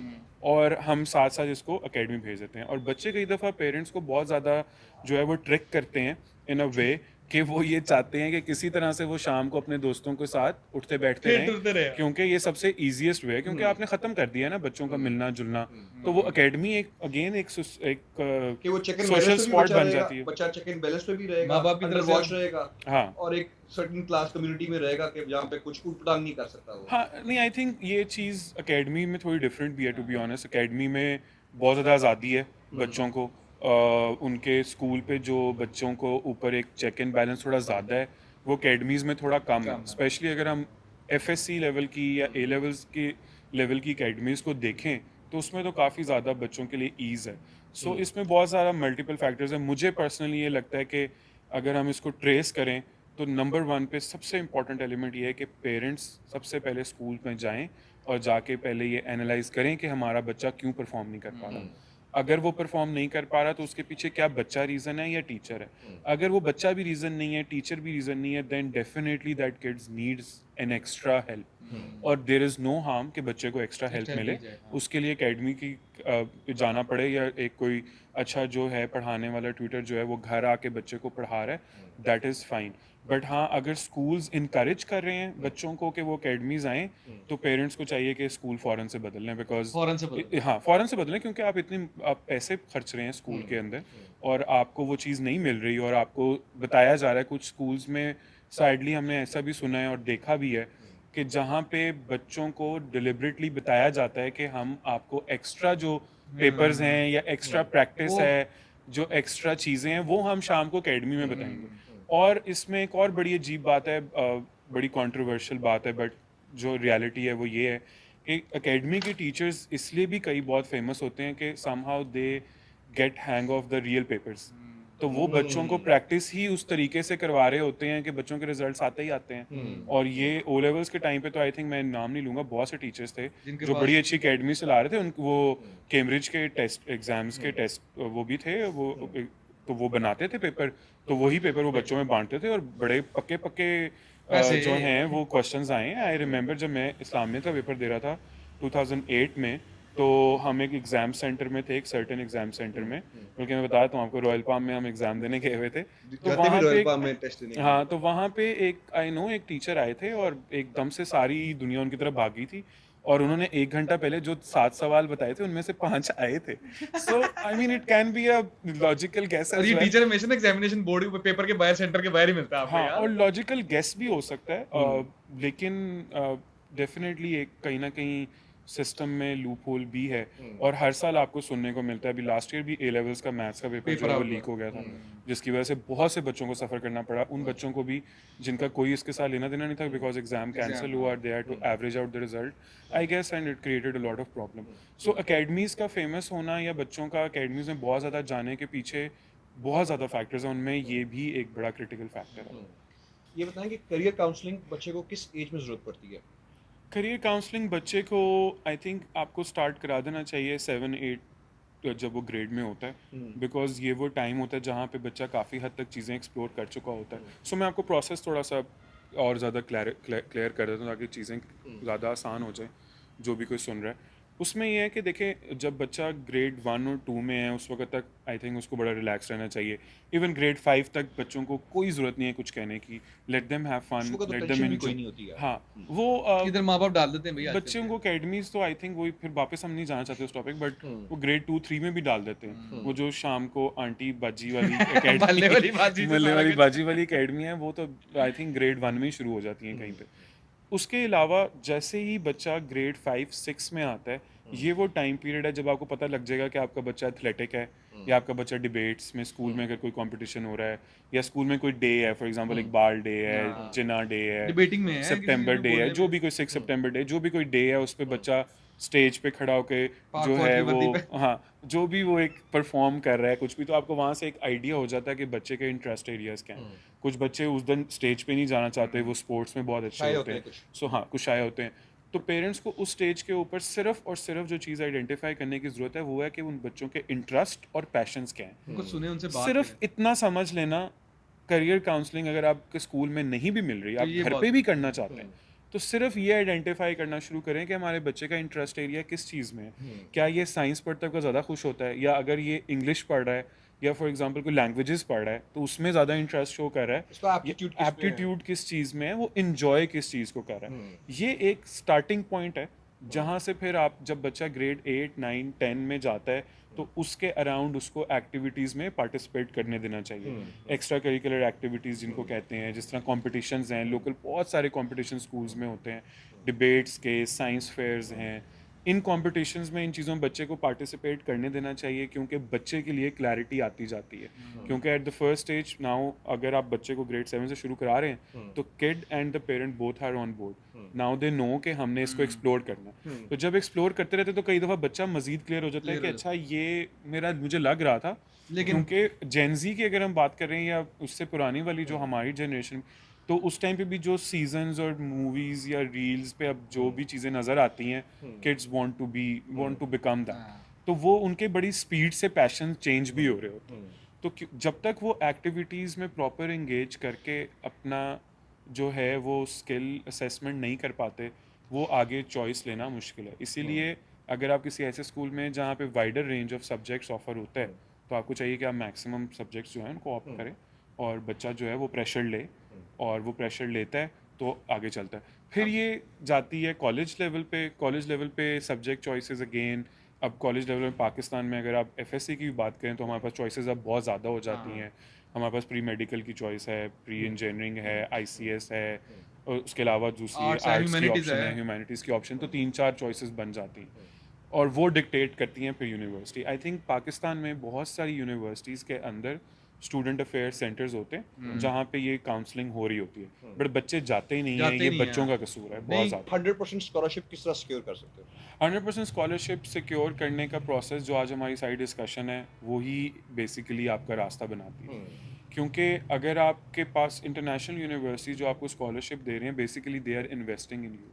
Speaker 2: और हम साथ साथ इसको एकेडमी भेज देते हैं। और बच्चे कई दफ़ा पेरेंट्स को बहुत ज़्यादा जो है वो ट्रिक करते हैं इन अ वे कि वो ये चाहते हैं कि किसी तरह से वो शाम को अपने दोस्तों के साथ उठते बैठते रहें,
Speaker 3: उठते रहे।
Speaker 2: क्योंकि ये सबसे ईजीएस्ट वे है, क्योंकि आपने ख़त्म कर दिया है ना बच्चों का मिलना जुलना। तो वो एकेडमी एक अगेन एक
Speaker 1: कि वो चेक एंड
Speaker 2: सोशल
Speaker 1: बैलेंस पे भी
Speaker 2: स्पॉट
Speaker 1: बच्चा
Speaker 2: बन
Speaker 1: रहेगा,
Speaker 2: जाती है।
Speaker 1: बच्चा चेक एंड बैलेंस पे भी रहेगा,
Speaker 3: माँ बाप की
Speaker 1: अंडर
Speaker 3: तरफ से
Speaker 1: वॉच रहेगा,
Speaker 2: हाँ
Speaker 1: और एक सर्टेन क्लास कम्युनिटी में रहेगा कि जहाँ पे कुछ उटपटांग नहीं कर सकता वो।
Speaker 2: हाँ, नहीं आई थिंक ये चीज़ एकेडमी में थोड़ी डिफरेंट भी है टू बी ऑनेस्ट। एकेडमी में बहुत ज़्यादा आज़ादी है बच्चों को। उनके स्कूल पे जो बच्चों को ऊपर एक चेक एंड बैलेंस थोड़ा ज़्यादा है, वो एकेडमीज़ में थोड़ा कम है। स्पेशली अगर हम एफएससी लेवल की या ए लेवल्स की लेवल की एकेडमीज़ को देखें तो उसमें तो काफ़ी ज़्यादा बच्चों के लिए ईज़ है। सो इसमें बहुत सारा मल्टीपल फैक्टर्स हैं। मुझे पर्सनली ये लगता है कि अगर हम इसको ट्रेस करें तो नंबर वन पे सबसे इम्पॉर्टेंट एलिमेंट ये है कि पेरेंट्स सबसे पहले स्कूल में जाएं और जाके पहले ये एनालाइज करें कि हमारा बच्चा क्यों परफॉर्म नहीं कर पा रहा। अगर वो परफॉर्म नहीं कर पा रहा तो उसके पीछे क्या बच्चा रीज़न है या टीचर है। अगर वो बच्चा भी रीज़न नहीं है, टीचर भी रीज़न नहीं है, then definitely that kids needs an extra help, और देयर इज़ नो हार्म कि बच्चे को एक्स्ट्रा हेल्प मिले। उसके लिए एकेडमी की जाना पड़े या एक कोई अच्छा जो है पढ़ाने वाला ट्यूटर जो है वो घर आके बच्चे को पढ़ा रहा है, दैट इज़ फाइन। बट हाँ, अगर स्कूल्स इनकरेज कर रहे हैं बच्चों को कि वो अकेडमीज आएँ तो पेरेंट्स को चाहिए कि स्कूल फ़ौरन से बदल लें, बिकॉज
Speaker 3: फौरन से बदल
Speaker 2: हाँ फ़ौरन से बदलें, क्योंकि आप पैसे खर्च रहे हैं स्कूल के अंदर और आपको वो चीज़ नहीं मिल रही, और आपको बताया जा रहा है कुछ स्कूल्स में साइडली हमने ऐसा भी सुना है और देखा भी है कि जहाँ पे बच्चों को डिलिबरेटली बताया जाता है कि हम आपको एक्स्ट्रा जो पेपर्स हैं या एक्स्ट्रा प्रैक्टिस
Speaker 3: वो-
Speaker 2: है, जो एक्स्ट्रा चीज़ें हैं वो हम शाम को अकेडमी में बताएंगे। और इसमें एक और बड़ी अजीब बात है, बड़ी कंट्रोवर्शियल बात है, बट जो रियलिटी है वो ये है कि एकेडमी के टीचर्स इसलिए भी कई बहुत फेमस होते हैं कि somehow they get hang of the real papers. तो वो बच्चों को प्रैक्टिस ही उस तरीके से करवा रहे होते हैं कि बच्चों के रिजल्ट्स आते ही आते हैं। और ये ओ लेवल्स के टाइम पे तो आई थिंक मैं नाम नहीं लूँगा, बहुत से टीचर्स थे
Speaker 3: जिनके
Speaker 2: जो
Speaker 3: पास-
Speaker 2: बड़ी अच्छी अकेडमी से ला रहे थे। वो कैम्ब्रिज के टेस्ट एग्जाम्स के टेस्ट वो भी थे, वो तो वो बनाते थे पेपर, तो वही पेपर वो बच्चों में बांटते थे, और बड़े पक्के पक्के
Speaker 3: ऐसे-
Speaker 2: जो हैं वो क्वेश्चंस आए हैं। आई रिमेंबर जब मैं इस्लामिया का पेपर दे रहा था 2008 में, तो हम एक एग्ज़ाम सेंटर में थे, एक सर्टेन एग्ज़ाम सेंटर में, बल्कि मैं बताया हूँ आपको, रॉयल पाम में हम एग्ज़ाम देने गए हुए थे। तो
Speaker 1: जाते भी
Speaker 2: वहाँ
Speaker 1: रॉयल
Speaker 2: पे
Speaker 1: पाम में टेस्ट देने के
Speaker 2: हाँ, तो वहाँ पे एक आई नो एक टीचर आए थे और एकदम से सारी दुनिया उनकी तरफ भागी थी, और उन्होंने 1 घंटा पहले जो 7 सवाल बताए थे उनमें से 5 आए थे। So I mean it can be a logical guess
Speaker 3: और
Speaker 2: एज़
Speaker 3: ये
Speaker 2: वेल।
Speaker 3: टीचर हमेशा ना एग्जामिनेशन बोर्ड के पेपर के बाहर, सेंटर के बाहर ही मिलता है आपको
Speaker 2: हाँ,
Speaker 3: यार।
Speaker 2: और लॉजिकल गेस भी हो सकता है, लेकिन डेफिनेटली एक कहीं ना कहीं सिस्टम में लूप होल भी है, और हर साल आपको सुनने को मिलता है। अभी लास्ट ईयर भी ए लेवल्स का मैथ्स का पेपर जो है वो
Speaker 3: out
Speaker 2: लीक
Speaker 3: हुआ।
Speaker 2: हो गया था, जिसकी वजह से बहुत से बच्चों को सफ़र करना पड़ा, उन बच्चों को भी जिनका कोई इसके साथ लेना देना नहीं था, बिकॉज एग्जाम कैंसिल हुआ, they had to average out the result I guess, and it created a lot of problem. So academies का फेमस होना या बच्चों का अकेडमीज़ में बहुत ज़्यादा जाने के पीछे बहुत ज़्यादा फैक्टर्स हैं, उनमें ये भी एक बड़ा क्रिटिकल फैक्टर है।
Speaker 1: ये बताएं कि करियर काउंसलिंग बच्चे को किस एज में ज़रूरत पड़ती है?
Speaker 2: करियर काउंसलिंग बच्चे को आई थिंक आपको स्टार्ट करा देना चाहिए 7-8 जब वो ग्रेड में होता है, बिकॉज ये वो टाइम होता है जहाँ पे बच्चा काफ़ी हद तक चीज़ें एक्सप्लोर कर चुका होता है। सो मैं आपको प्रोसेस थोड़ा सा और ज़्यादा क्लियर कर देता हूँ ताकि चीज़ें ज़्यादा आसान हो जाए जो भी कोई सुन रहा है। उसमें यह है कि देखें, जब बच्चा ग्रेड 1 और 2 में है उस वक्त तक आई थिंक उसको बड़ा रिलैक्स रहना चाहिए। इवन ग्रेड 5 तक बच्चों को कोई ज़रूरत नहीं है कुछ कहने की, लेट देम हैव फन,
Speaker 1: उसको तो
Speaker 2: लेट
Speaker 1: टेंशन
Speaker 2: देम
Speaker 1: भी कोई
Speaker 2: एंजॉय।
Speaker 1: नहीं होती है।
Speaker 2: हाँ, वो
Speaker 3: इधर माँ बाप डाल देते हैं भैया
Speaker 2: बच्चों को अकेडमीज तो आई थिंक वही, फिर वापस हम नहीं जाना चाहते उस टॉपिक, बट वो ग्रेड 2-3 में भी डाल देते हैं। वो जो शाम को आंटी बाजी वाली
Speaker 3: मल्ले वाली बाजी से
Speaker 2: मल्ले
Speaker 3: सारा
Speaker 2: वाली
Speaker 3: कुछ।
Speaker 2: बाजी वाली अकेडमी है, वो तो आई थिंक ग्रेड 1 में ही शुरू हो जाती हैं कहीं पे। उसके अलावा जैसे ही बच्चा ग्रेड 5-6 में आता है, ये वो टाइम पीरियड है जब आपको पता लग जाएगा कि आपका बच्चा एथलेटिक है, या आपका बच्चा डिबेट्स में स्कूल में अगर कोई कंपटीशन हो रहा है या स्कूल में कोई डे है, फॉर एग्जांपल एक बाल डे है,
Speaker 3: हाँ।
Speaker 2: चिना डे है,
Speaker 3: डिबेटिंग में है किसी
Speaker 2: सितंबर
Speaker 3: में
Speaker 2: डे है,
Speaker 3: बोलने
Speaker 2: जो
Speaker 3: में।
Speaker 2: भी कोई 6 सितंबर डे, जो भी कोई डे है उस पे बच्चा स्टेज पे खड़ा होके
Speaker 3: पाक
Speaker 2: जो
Speaker 3: फौज
Speaker 2: है
Speaker 3: की
Speaker 2: वो,
Speaker 3: वर्दी पे।
Speaker 2: हाँ, जो भी वो एक परफॉर्म कर रहा है कुछ भी, तो आपको वहाँ से एक आइडिया हो जाता है कि बच्चे के इंटरेस्ट एरियाज क्या हैं। कुछ बच्चे उस दिन स्टेज पे नहीं जाना चाहते, वो स्पोर्ट्स में बहुत अच्छे
Speaker 1: शाय
Speaker 2: होते हैं,
Speaker 1: कुछ।
Speaker 2: सो हाँ, कुछ शाय होते हैं। तो पेरेंट्स को उस स्टेज के ऊपर सिर्फ और सिर्फ जो चीज़ आइडेंटिफाई करने की ज़रूरत है वो है कि उन बच्चों के इंटरेस्ट और पैशंस क्या हैं।
Speaker 3: उनको सुने, उनसे बात
Speaker 2: सिर्फ
Speaker 3: करें।
Speaker 2: इतना समझ लेना, करियर काउंसलिंग अगर आपके स्कूल में नहीं भी मिल रही,
Speaker 3: तो
Speaker 2: आप
Speaker 3: ये
Speaker 2: घर
Speaker 3: बहुत
Speaker 2: पे भी करना चाहते हैं, तो सिर्फ ये आइडेंटिफाई करना शुरू करें कि हमारे बच्चे का इंटरेस्ट एरिया किस चीज़ में है। क्या ये साइंस पढ़ते हुए ज़्यादा खुश होता है, या अगर ये इंग्लिश पढ़ रहा है या फॉर एग्जांपल कोई लैंग्वेजेस पढ़ रहा है तो उसमें ज़्यादा इंटरेस्ट शो कर रहा है,
Speaker 1: उसका
Speaker 2: ये
Speaker 1: एप्टीट्यूड किस में है?
Speaker 2: एप्टीट्यूड किस चीज़ में है, वो इन्जॉय किस चीज़ को कर रहा है। ये एक स्टार्टिंग पॉइंट है जहाँ से फिर आप, जब बच्चा ग्रेड 8 9 10 में जाता है तो उसके अराउंड उसको एक्टिविटीज़ में पार्टिसिपेट करने देना चाहिए। एक्स्ट्रा करिकुलर एक्टिविटीज़ जिनको कहते हैं, जिस तरह कॉम्पिटिशन्स हैं, लोकल बहुत सारे कॉम्पिटिशन स्कूल्स में होते हैं, डिबेट्स के, साइंस फेयर्स हैं, इन कॉम्पिटिशन्स में इन चीज़ों में बच्चे को पार्टिसिपेट करने देना चाहिए, क्योंकि बच्चे के लिए क्लैरिटी आती जाती है। क्योंकि at the first stage now, अगर आप बच्चे को ग्रेड 7 से शुरू करा रहे हैं तो kid and the parent both are on board, now they know कि हमने इसको एक्सप्लोर करना है। तो जब एक्सप्लोर करते रहते तो कई दफ़ा बच्चा मजीद क्लियर हो जाता है कि
Speaker 3: Clear हो
Speaker 2: अच्छा ये मेरा, मुझे लग रहा था।
Speaker 3: लेकिन
Speaker 2: क्योंकि जेनजी की अगर हम बात कर रहे हैं या उससे पुरानी वाली जो हमारी जनरेशन, तो उस टाइम पे भी जो सीजन्स और मूवीज या रील्स पे अब जो भी चीज़ें नज़र आती हैं, kids want to become that,
Speaker 3: हाँ,
Speaker 2: तो वो उनके बड़ी स्पीड से पैशन चेंज भी हो रहे होते हैं। तो जब तक वो एक्टिविटीज़ में प्रॉपर एंगेज करके अपना जो है वो स्किल असेसमेंट नहीं कर पाते, वो आगे चॉइस लेना मुश्किल है। इसीलिए अगर आप किसी ऐसे स्कूल में जहाँ पे wider range of subjects offer होता है, तो आपको चाहिए कि आप मैक्सिमम सब्जेक्ट्स जो हैं उनको ऑप्ट करें, और बच्चा जो है वो प्रेशर ले, और वो प्रेशर लेता है तो आगे चलता है। फिर ये जाती है कॉलेज लेवल पे। कॉलेज लेवल पे सब्जेक्ट चॉइसेस अगेन, अब कॉलेज लेवल में पाकिस्तान में अगर आप एफएससी की भी बात करें तो हमारे पास चॉइसेस अब बहुत ज़्यादा हो जाती हैं। हमारे पास प्री मेडिकल की चॉइस है, प्री इंजीनियरिंग है, आईसीएस है, और उसके अलावा दूसरी
Speaker 3: आर्ट्स है,
Speaker 2: आर्ट्स की
Speaker 3: ह्यूमैनिटीज
Speaker 2: ऑप्शन
Speaker 3: है।
Speaker 2: है, ह्यूमैनिटीज़ की ऑप्शन, तो 3 4 चॉइसेस बन जाती हैं, और वो डिक्टेट करती हैं फिर यूनिवर्सिटी। आई थिंक पाकिस्तान में बहुत सारी यूनिवर्सिटीज़ के अंदर स्टूडेंट अफेयर सेंटर्स होते हैं जहाँ पे ये काउंसलिंग हो रही होती है, बट बच्चे जाते ही नहीं हैं।
Speaker 3: जाते
Speaker 2: ये
Speaker 3: नहीं हैं।
Speaker 2: बच्चों का कसूर है बहुत
Speaker 3: नहीं,
Speaker 2: ज़्यादा।
Speaker 1: 100% स्कॉलरशिप किस तरह सिक्योर कर सकते हो?
Speaker 2: 100% स्कॉलरशिप सिक्योर करने का प्रोसेस जो आज हमारी सारी डिस्कशन है वही बेसिकली आपका रास्ता बनाती है। क्योंकि अगर आपके पास इंटरनेशनल यूनिवर्सिटी जो आपको स्कॉलरशिप दे रहे हैं, basically they are investing in you.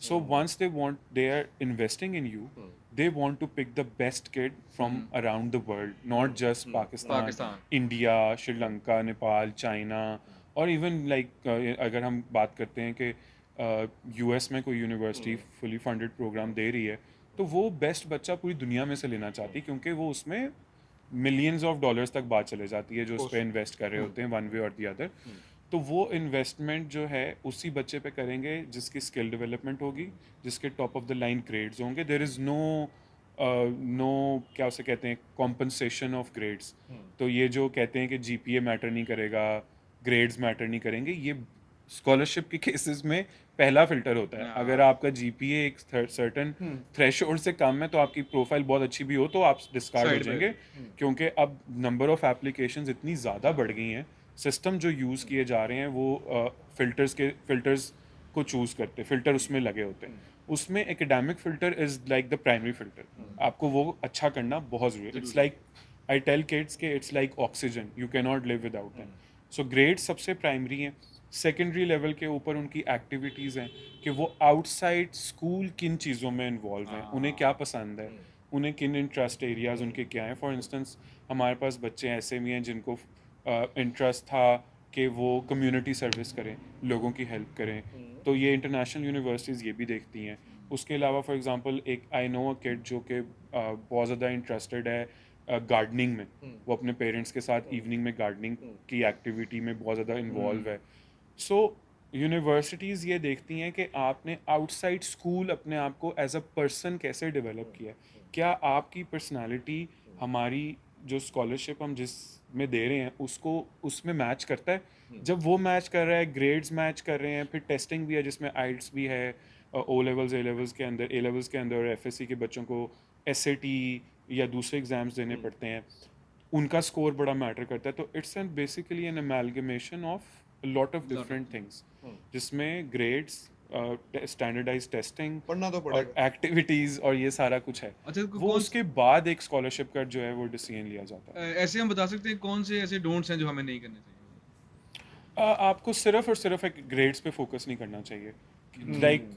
Speaker 2: So once they are investing in you, they want to pick the best kid from around the world, not just Pakistan,
Speaker 3: Pakistan.
Speaker 2: India, Sri Lanka, Nepal, China, और even like अगर हम बात करते हैं कि US में कोई university fully funded programme दे रही है, तो वो बेस्ट बच्चा पूरी दुनिया में से लेना चाहती है, क्योंकि वो उसमें मिलियंस ऑफ डॉलर्स तक बात चले जाती है जो उस पर इन्वेस्ट कर रहे होते हैं वन वे और दी अदर। तो वो इन्वेस्टमेंट जो है उसी बच्चे पे करेंगे जिसकी स्किल डेवलपमेंट होगी, जिसके top of the line grades होंगे। देयर इज़ नो क्या उसे कहते हैं, कॉम्पनसेशन ऑफ ग्रेड्स। तो ये जो कहते हैं कि जीपीए मैटर नहीं करेगा, ग्रेड्स मैटर नहीं करेंगे, ये स्कॉलरशिप के केसेस में पहला फिल्टर होता है। अगर आपका जीपीए एक सर्टेन थ्रेशोल्ड से कम है तो आपकी प्रोफाइल बहुत अच्छी भी हो तो आप डिस्कार्ड हो
Speaker 3: Side पे।
Speaker 2: जाएंगे, क्योंकि अब नंबर ऑफ एप्लीकेशंस इतनी ज़्यादा बढ़ गई हैं, सिस्टम जो यूज़ किए जा रहे हैं वो फिल्टर्स को चूज़ करते, फिल्टर उसमें लगे होते हैं। उसमें academic filter is like the primary filter, आपको वो अच्छा करना बहुत ज़रूरी है। It's like I tell kids के it's like oxygen, you can not live without them. So grade सबसे प्राइमरी हैं। सेकेंडरी लेवल के ऊपर उनकी एक्टिविटीज़ हैं कि वो आउटसाइड स्कूल किन चीज़ों में इन्वॉल्व हैं, उन्हें क्या पसंद है, उन्हें किन इंटरेस्ट एरियाज़ उनके क्या हैं। फॉर इंस्टेंस हमारे पास बच्चे ऐसे भी हैं जिनको इंटरेस्ट था कि वो कम्युनिटी सर्विस करें, लोगों की हेल्प करें, तो ये इंटरनेशनल यूनिवर्सिटीज़ ये भी देखती हैं। उसके अलावा फॉर एग्जांपल एक आई नो अ किड जो कि बहुत ज़्यादा इंटरेस्टेड है गार्डनिंग में, वो अपने पेरेंट्स के साथ इवनिंग में गार्डनिंग की एक्टिविटी में बहुत ज़्यादा इन्वॉल्व है। सो यूनिवर्सिटीज़ ये देखती हैं कि आपने आउटसाइड स्कूल अपने आप को एज अ पर्सन कैसे डेवलप किया है, क्या आपकी पर्सनालिटी हमारी जो स्कॉलरशिप हम जिस में दे रहे हैं उसको उसमें मैच करता है। जब वो मैच कर रहा है, ग्रेड्स मैच कर रहे हैं, फिर टेस्टिंग भी है जिसमें आइल्स भी है, ओ लेवल्स ए लेवल्स के अंदर, ए लेवल्स के अंदर एफएससी के बच्चों को एसएटी या दूसरे एग्ज़ाम्स देने पड़ते हैं, उनका स्कोर बड़ा मैटर करता है। तो it's an basically an amalgamation of lot of different things, जिसमें ग्रेड्स, स्टैंडर्डाइज टेस्टिंग
Speaker 1: पढ़ना तो
Speaker 2: और
Speaker 1: पड़ेगा।
Speaker 2: एक्टिविटीज़ और ये सारा कुछ है।
Speaker 3: अच्छा
Speaker 2: वो उसके बाद एक स्कॉलरशिप का जो है वो डिसीजन लिया जाता है।
Speaker 3: ऐसे हम बता सकते हैं कौन से ऐसे डोंट्स हैं जो हमें नहीं करने चाहिए?
Speaker 2: आपको सिर्फ और सिर्फ एक ग्रेड्स पे फोकस नहीं करना चाहिए। लाइक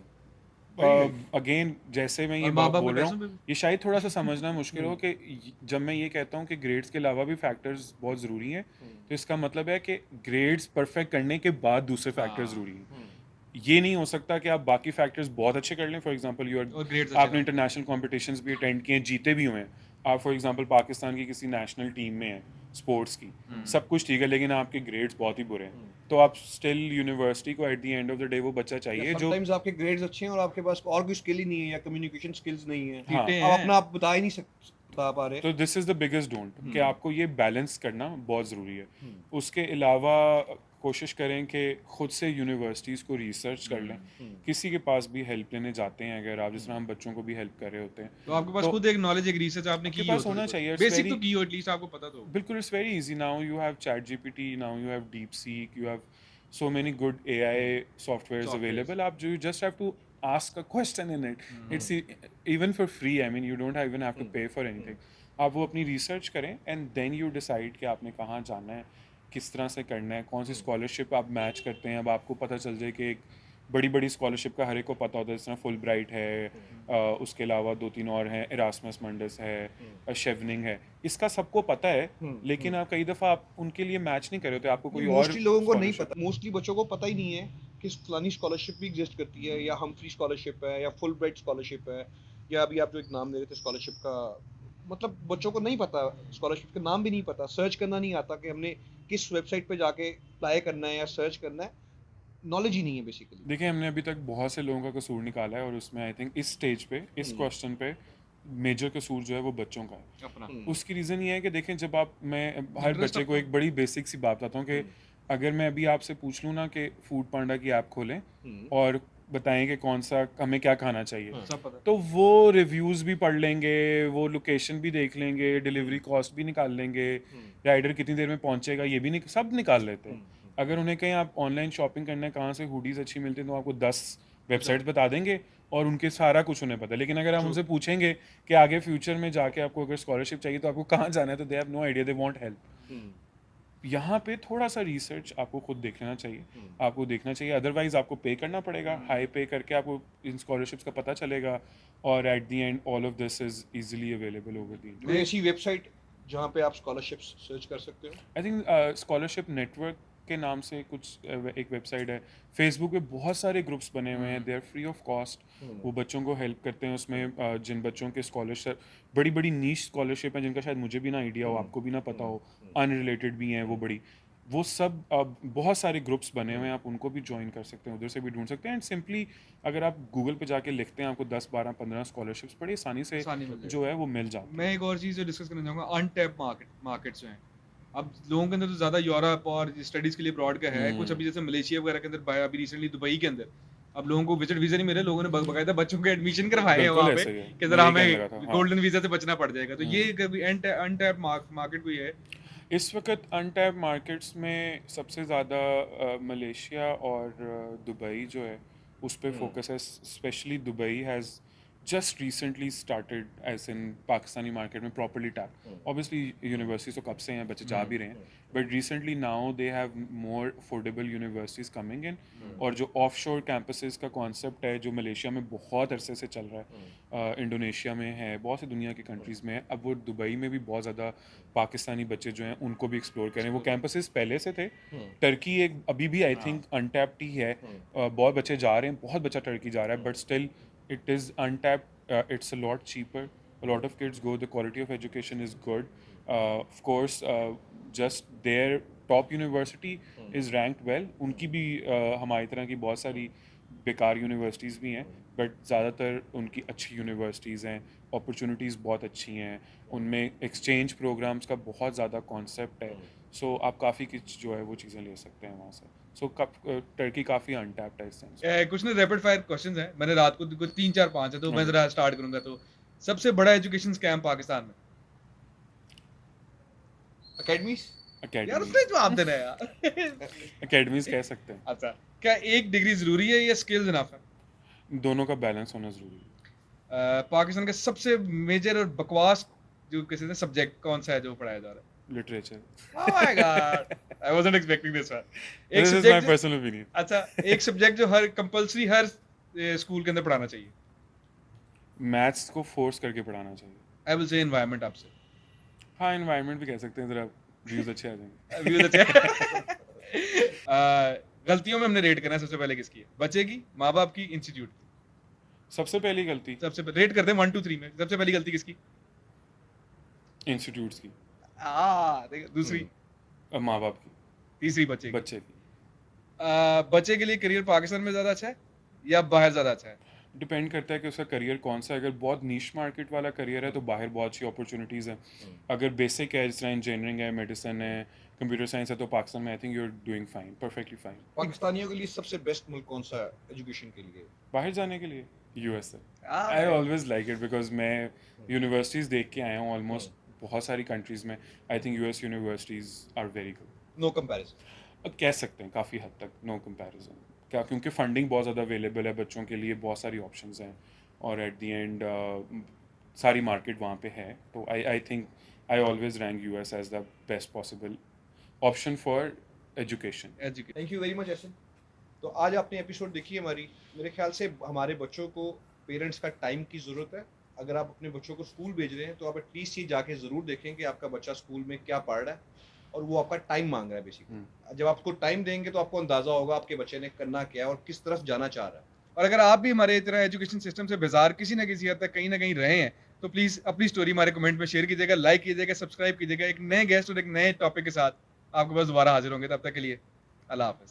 Speaker 2: अगेन जैसे मैं ये
Speaker 3: और माँ
Speaker 2: बात
Speaker 3: बाप
Speaker 2: बोल
Speaker 3: के
Speaker 2: रहा
Speaker 3: पैसों
Speaker 2: हूँ,
Speaker 3: पे भी?
Speaker 2: ये शायद थोड़ा सा समझना मुश्किल हो कि जब मैं ये कहता हूँ कि ग्रेड्स के अलावा भी फैक्टर्स बहुत ज़रूरी हैं, तो इसका मतलब है कि ग्रेड्स परफेक्ट करने के बाद दूसरे फैक्टर्स
Speaker 3: हाँ।
Speaker 2: ज़रूरी हैं। ये नहीं हो सकता कि आप बाकी फैक्टर्स बहुत अच्छे कर लें। फॉर एग्जांपल
Speaker 3: और ग्रेड्स अच्छे
Speaker 2: आपने
Speaker 3: ना हो।
Speaker 2: इंटरनेशनल कॉम्पिटिशन्स भी अटेंड किए हैं, जीते भी हुए हैं। आप फॉर एग्जांपल पाकिस्तान की किसी नेशनल टीम में हैं स्पोर्ट्स की, सब कुछ ठीक है, लेकिन आपके ग्रेड्स बहुत ही बुरे हैं, तो आप स्टिल यूनिवर्सिटी को eight the end of the day वो बच्चा चाहिए जो
Speaker 1: समटाइम्स आपके ग्रेड्स अच्छे हैं और आपके पास और कोई स्किल ही नहीं है या कम्युनिकेशन स्किल्स नहीं है,
Speaker 2: हाँ,
Speaker 3: सीटें
Speaker 1: आप
Speaker 3: हैं।
Speaker 1: अपना आप बता ही नहीं बता पा रहे।
Speaker 2: तो this is the biggest don't कि आपको ये बैलेंस करना बहुत ज़रूरी है।
Speaker 1: हम्म।
Speaker 2: उसके अलावा कोशिश करें कि खुद से यूनिवर्सिटीज़ को रिसर्च कर लें। किसी के पास भी हेल्प लेने जाते हैं, अगर आप जिस तरह हम बच्चों को भी हेल्प कर रहे होते हैं,
Speaker 3: तो आपके पास
Speaker 2: तो
Speaker 3: खुद एक नॉलेज, एक रिसर्च आपने
Speaker 2: आपके
Speaker 3: की
Speaker 2: पास
Speaker 3: हो
Speaker 2: होना
Speaker 3: थोड़ी
Speaker 2: चाहिए।
Speaker 3: बहुत।
Speaker 2: It's
Speaker 3: बेसिक तो
Speaker 2: very-
Speaker 3: की हो एटलीस्ट, आपको पता तो हो।
Speaker 2: बिल्कुल, it's very easy now. You have chat GPT, now you have deep seek, you have so many good AI softwares available. आप you just have to ask a question in it. It's even for free. I mean, you don't even have to pay for anything. आप वो अपनी research करें and then you decide कि आपने कहाँ जाना है, किस तरह से करना है, कौन सी स्कॉलरशिप आप मैच करते हैं। अब आपको पता चल जाए कि एक बड़ी बड़ी स्कॉलरशिप का हर एक को पता होता है, जिस तरह फुल ब्राइट है, उसके अलावा 2-3 और हैं, इरास्मस मंडस है, शेवनिंग है, इसका सबको पता है, लेकिन आप कई दफ़ा आप उनके लिए मैच नहीं कर रहे होते, आपको कोई और
Speaker 1: मोस्टली लोगों को नहीं
Speaker 2: scholarship-
Speaker 1: पता, मोस्टली बच्चों को पता ही नहीं है कि फलानी स्कॉलरशिप भी एग्जिस्ट करती है, या हमफ्री स्कॉलरशिप है, या फुल ब्राइट स्कॉलरशिप है, या अभी आप जो एक नाम ले रहे थे स्कॉलरशिप का, मतलब बच्चों को नहीं पता, स्कॉलरशिप का नाम भी नहीं पता, सर्च करना नहीं आता कि हमने किस वेबसाइट पे जाके अप्लाई करना है या सर्च करना है, नॉलेज ही नहीं है बेसिकली।
Speaker 2: देखिए, हमने अभी तक बहुत से लोगों का कसूर निकाला है और उसमें आई थिंक इस स्टेज पे, इस क्वेश्चन पे मेजर कसूर जो है वो बच्चों का है।
Speaker 3: अपना
Speaker 2: उसकी रीज़न ये है कि देखें, जब आप मैं हर
Speaker 3: Interest
Speaker 2: बच्चे को एक बड़ी बेसिक सी बात बताता हूँ कि अगर मैं अभी आपसे पूछ लूँ ना कि फूड पांडा की ऐप खोलें और बताएं कि कौन सा हमें क्या खाना चाहिए,
Speaker 3: सब पता है।
Speaker 2: तो वो रिव्यूज़ भी पढ़ लेंगे, वो लोकेशन भी देख लेंगे, डिलीवरी कॉस्ट भी निकाल लेंगे, राइडर कितनी देर में पहुंचेगा ये भी सब निकाल लेते हैं। अगर उन्हें कहीं आप ऑनलाइन शॉपिंग करना है, कहाँ से हुडीज़ अच्छी मिलती हैं, तो आपको 10 वेबसाइट बता देंगे और उनके सारा कुछ उन्हें पता है। लेकिन अगर आप उनसे पूछेंगे कि आगे फ्यूचर में जाके आपको अगर स्कॉलरशिप चाहिए तो आपको कहाँ जाना है, तो they have no idea, they want help. यहाँ पे थोड़ा सा रिसर्च आपको खुद देख लेना चाहिए, आपको देखना चाहिए, अदरवाइज आपको पे करना पड़ेगा। हाई पे करके आपको इन स्कॉलरशिप्स का पता चलेगा और at the and all of this is easily available over the
Speaker 1: कोई ऐसी वेबसाइट जहाँ पे आप स्कॉलरशिप्स सर्च कर सकते हो?
Speaker 2: आई थिंक स्कॉलरशिप नेटवर्क के नाम से कुछ एक वेबसाइट है। फेसबुक पे बहुत सारे ग्रुप्स बने हुए हैं, they are free of cost. वो बच्चों को हेल्प करते हैं उसमें, जिन बच्चों के स्कॉलरशिप बड़ी बड़ी नीश स्कॉलरशिप हैं जिनका शायद मुझे भी ना आइडिया हो, आपको भी ना पता हो, अनरिलेटेड भी हैं वो बड़ी, वो सब बहुत सारे ग्रुप्स बने हुए हैं, आप उनको भी ज्वाइन कर सकते हैं, उधर से भी ढूंढ सकते हैं। एंड सिंपली अगर आप गूगल पे जाके लिखते हैं, आपको 10 12 15 स्कॉलरशिप्स बड़ी आसानी से
Speaker 3: आसानी मिल जाएगी।
Speaker 2: जो है वो मिल जाती है।
Speaker 3: मैं एक और चीज़ जो डिस्कस करना चाहूँगा, अनटैप मार्केट्स जो हैं। अब लोगों के अंदर तो ज़्यादा यूरोप और स्टडीज़ के लिए ब्रॉड का है, कुछ अभी जैसे मलेशिया वगैरह के अंदर, अभी रिसेंटली दुबई के अंदर अब लोगों को विजिट वीज़ा नहीं मिले, लोगों ने बाकायदा बच्चों के एडमिशन करवाए हैं
Speaker 2: बिल्कुल
Speaker 3: वहाँ
Speaker 2: ऐसे
Speaker 3: पे
Speaker 2: ही है,
Speaker 3: कि
Speaker 2: मैं
Speaker 3: ज़रा
Speaker 2: यही कहने
Speaker 3: हमें
Speaker 2: लगा था, हाँ।
Speaker 3: गोल्डन वीज़ा से बचना पड़ जाएगा। तो ये कभी अनटैप मार्केट कोई है?
Speaker 2: इस वक्त अनटैप मार्केट्स में सबसे ज़्यादा मलेशिया और दुबई जो है उस पर फोकस है। Specially Dubai has just recently started as in Pakistani market में प्रॉपरली टैप। ऑब्वियसली यूनिवर्सिटीज़ तो कब से हैं, बच्चे जा भी रहे हैं, but recently now they have more affordable universities coming in. और जो ऑफशोर कैंपसेस का कॉन्सेप्ट है जो मलेशिया में बहुत अरसे से चल रहा है, इंडोनेशिया में है, बहुत सी दुनिया की कंट्रीज़ में है, अब वो दुबई में भी बहुत ज़्यादा पाकिस्तानी बच्चे जो हैं उनको भी एक्सप्लोर करें। वो कैंपसेस पहले से थे, टर्की एक अभी भी आई थिंक अनटैप्ड ही है, बहुत बच्चे जा रहे हैं, बहुत बच्चा टर्की जा रहा है, but still it is untapped. It's a lot cheaper. A lot of kids go. The quality of education is good. Of course, just their top university is ranked well. उनकी भी हमारी तरह की बहुत सारी बेकार यूनिवर्सिटीज़ भी हैं, बट ज़्यादातर उनकी अच्छी यूनिवर्सिटीज़ हैं, अपॉर्चुनिटीज़ बहुत अच्छी हैं, उनमें एक्सचेंज प्रोग्राम्स का बहुत ज़्यादा कॉन्सेप्ट है। सो आप काफ़ी कुछ जो है वो चीज़ें ले सकते हैं वहाँ से। सो टर्की काफ़ी अनटैप्ड है इस सेंस।
Speaker 3: कुछ ना रैपिड फायर क्वेश्चंस हैं, मैंने रात को कुछ 3 4 5 है, तो मैं जरा स्टार्ट करूंगा। तो सबसे बड़ा एजुकेशन स्कैम पाकिस्तान में?
Speaker 1: अकेडमीज।
Speaker 3: यार
Speaker 2: अकेडमीज
Speaker 3: उसने जवाब देना है यार।
Speaker 2: अकेडमीज कह सकते हैं।
Speaker 3: अच्छा, क्या एक डिग्री जरूरी है या स्किल्स इनफ है?
Speaker 2: दोनों का बैलेंस होना ज़रूरी है।
Speaker 3: पाकिस्तान का सबसे मेजर और बकवास जो किसी ने सब्जेक्ट कौन सा है जो पढ़ाया जा रहा है?
Speaker 2: Literature.
Speaker 3: Oh my God, I wasn't expecting this one. एक
Speaker 2: this is my
Speaker 3: subject
Speaker 2: personal opinion.
Speaker 3: अच्छा, एक सब्जेक्ट जो हर कंपलसरी हर स्कूल के अंदर पढ़ाना चाहिए।
Speaker 2: मैथ्स को फोर्स करके पढ़ाना चाहिए।
Speaker 3: आई विल से एनवायरनमेंट आपसे।
Speaker 2: हाँ, एनवायरनमेंट भी कह सकते हैं, ज़रा व्यूज़ अच्छे आ जाएंगे।
Speaker 3: व्यूज अच्छे। गलतियों में हमने रेट करना है, सबसे पहले किसकी है? बच्चे की, माँ बाप की, इंस्टीट्यूट की?
Speaker 2: सबसे पहली गलती
Speaker 3: सबसे पहले रेट करते हैं 1 2 3 में। सबसे पहली गलती किसकी?
Speaker 2: इंस्टीट्यूट्स की,
Speaker 3: देखो, दूसरी,
Speaker 2: माँ बाप की,
Speaker 3: तीसरी बच्चे की।
Speaker 2: बच्चे की।
Speaker 3: बच्चे के लिए करियर पाकिस्तान में ज्यादा अच्छा है या बाहर ज्यादा अच्छा है?
Speaker 2: डिपेंड करता है कि उसका करियर कौन सा है। अगर बहुत नीश मार्केट वाला करियर है तो बाहर बहुत अच्छी अपॉर्चुनिटीज़ हैं। अगर बेसिक है, जिस तरह इंजीनियरिंग है, मेडिसिन है, कंप्यूटर साइंस है, तो पाकिस्तान में I think you are doing fine, perfectly fine.
Speaker 1: पाकिस्तानियों के लिए सबसे बेस्ट मुल्क कौन सा है एजुकेशन के लिए?
Speaker 2: बाहर जाने के लिए यूएस है। I always like it because मैं यूनिवर्सिटीज़ देख के आया हूँ ऑलमोस्ट बहुत सारी कंट्रीज़ में। I think US universities are very good.
Speaker 1: No comparison.
Speaker 2: कह सकते हैं काफ़ी हद तक, नो कंपैरिजन। क्या, क्योंकि फंडिंग बहुत ज़्यादा अवेलेबल है बच्चों के लिए, बहुत सारी ऑप्शंस हैं, और एट द एंड सारी मार्केट वहाँ पे है। तो I think I always rank US as the best possible option for education.
Speaker 3: Education.
Speaker 1: Thank you very much Ehsan. तो आज आपने एपिसोड देखी हमारी। मेरे ख्याल से हमारे बच्चों को पेरेंट्स का टाइम की ज़रूरत है। अगर आप अपने बच्चों को स्कूल भेज रहे हैं तो आप एटलीस्ट ये जाके ज़रूर देखें कि आपका बच्चा स्कूल में क्या पढ़ रहा है, और वो आपका टाइम मांग रहा है बेसिकली। जब आपको टाइम देंगे तो आपको अंदाज़ा होगा आपके बच्चे ने करना क्या है और किस तरफ जाना चाह रहा है।
Speaker 3: और अगर आप भी हमारे तरह एजुकेशन सिस्टम से बेजार किसी ना किसी हद तक कहीं ना कहीं रहे हैं, तो प्लीज अपनी स्टोरी हमारे कमेंट में शेयर कीजिएगा, लाइक कीजिएगा, सब्सक्राइब कीजिएगा। एक नए गेस्ट और एक नए टॉपिक के साथ आपके पास दोबारा हाजिर होंगे। तब तक के लिए अल्लाह हाफिज।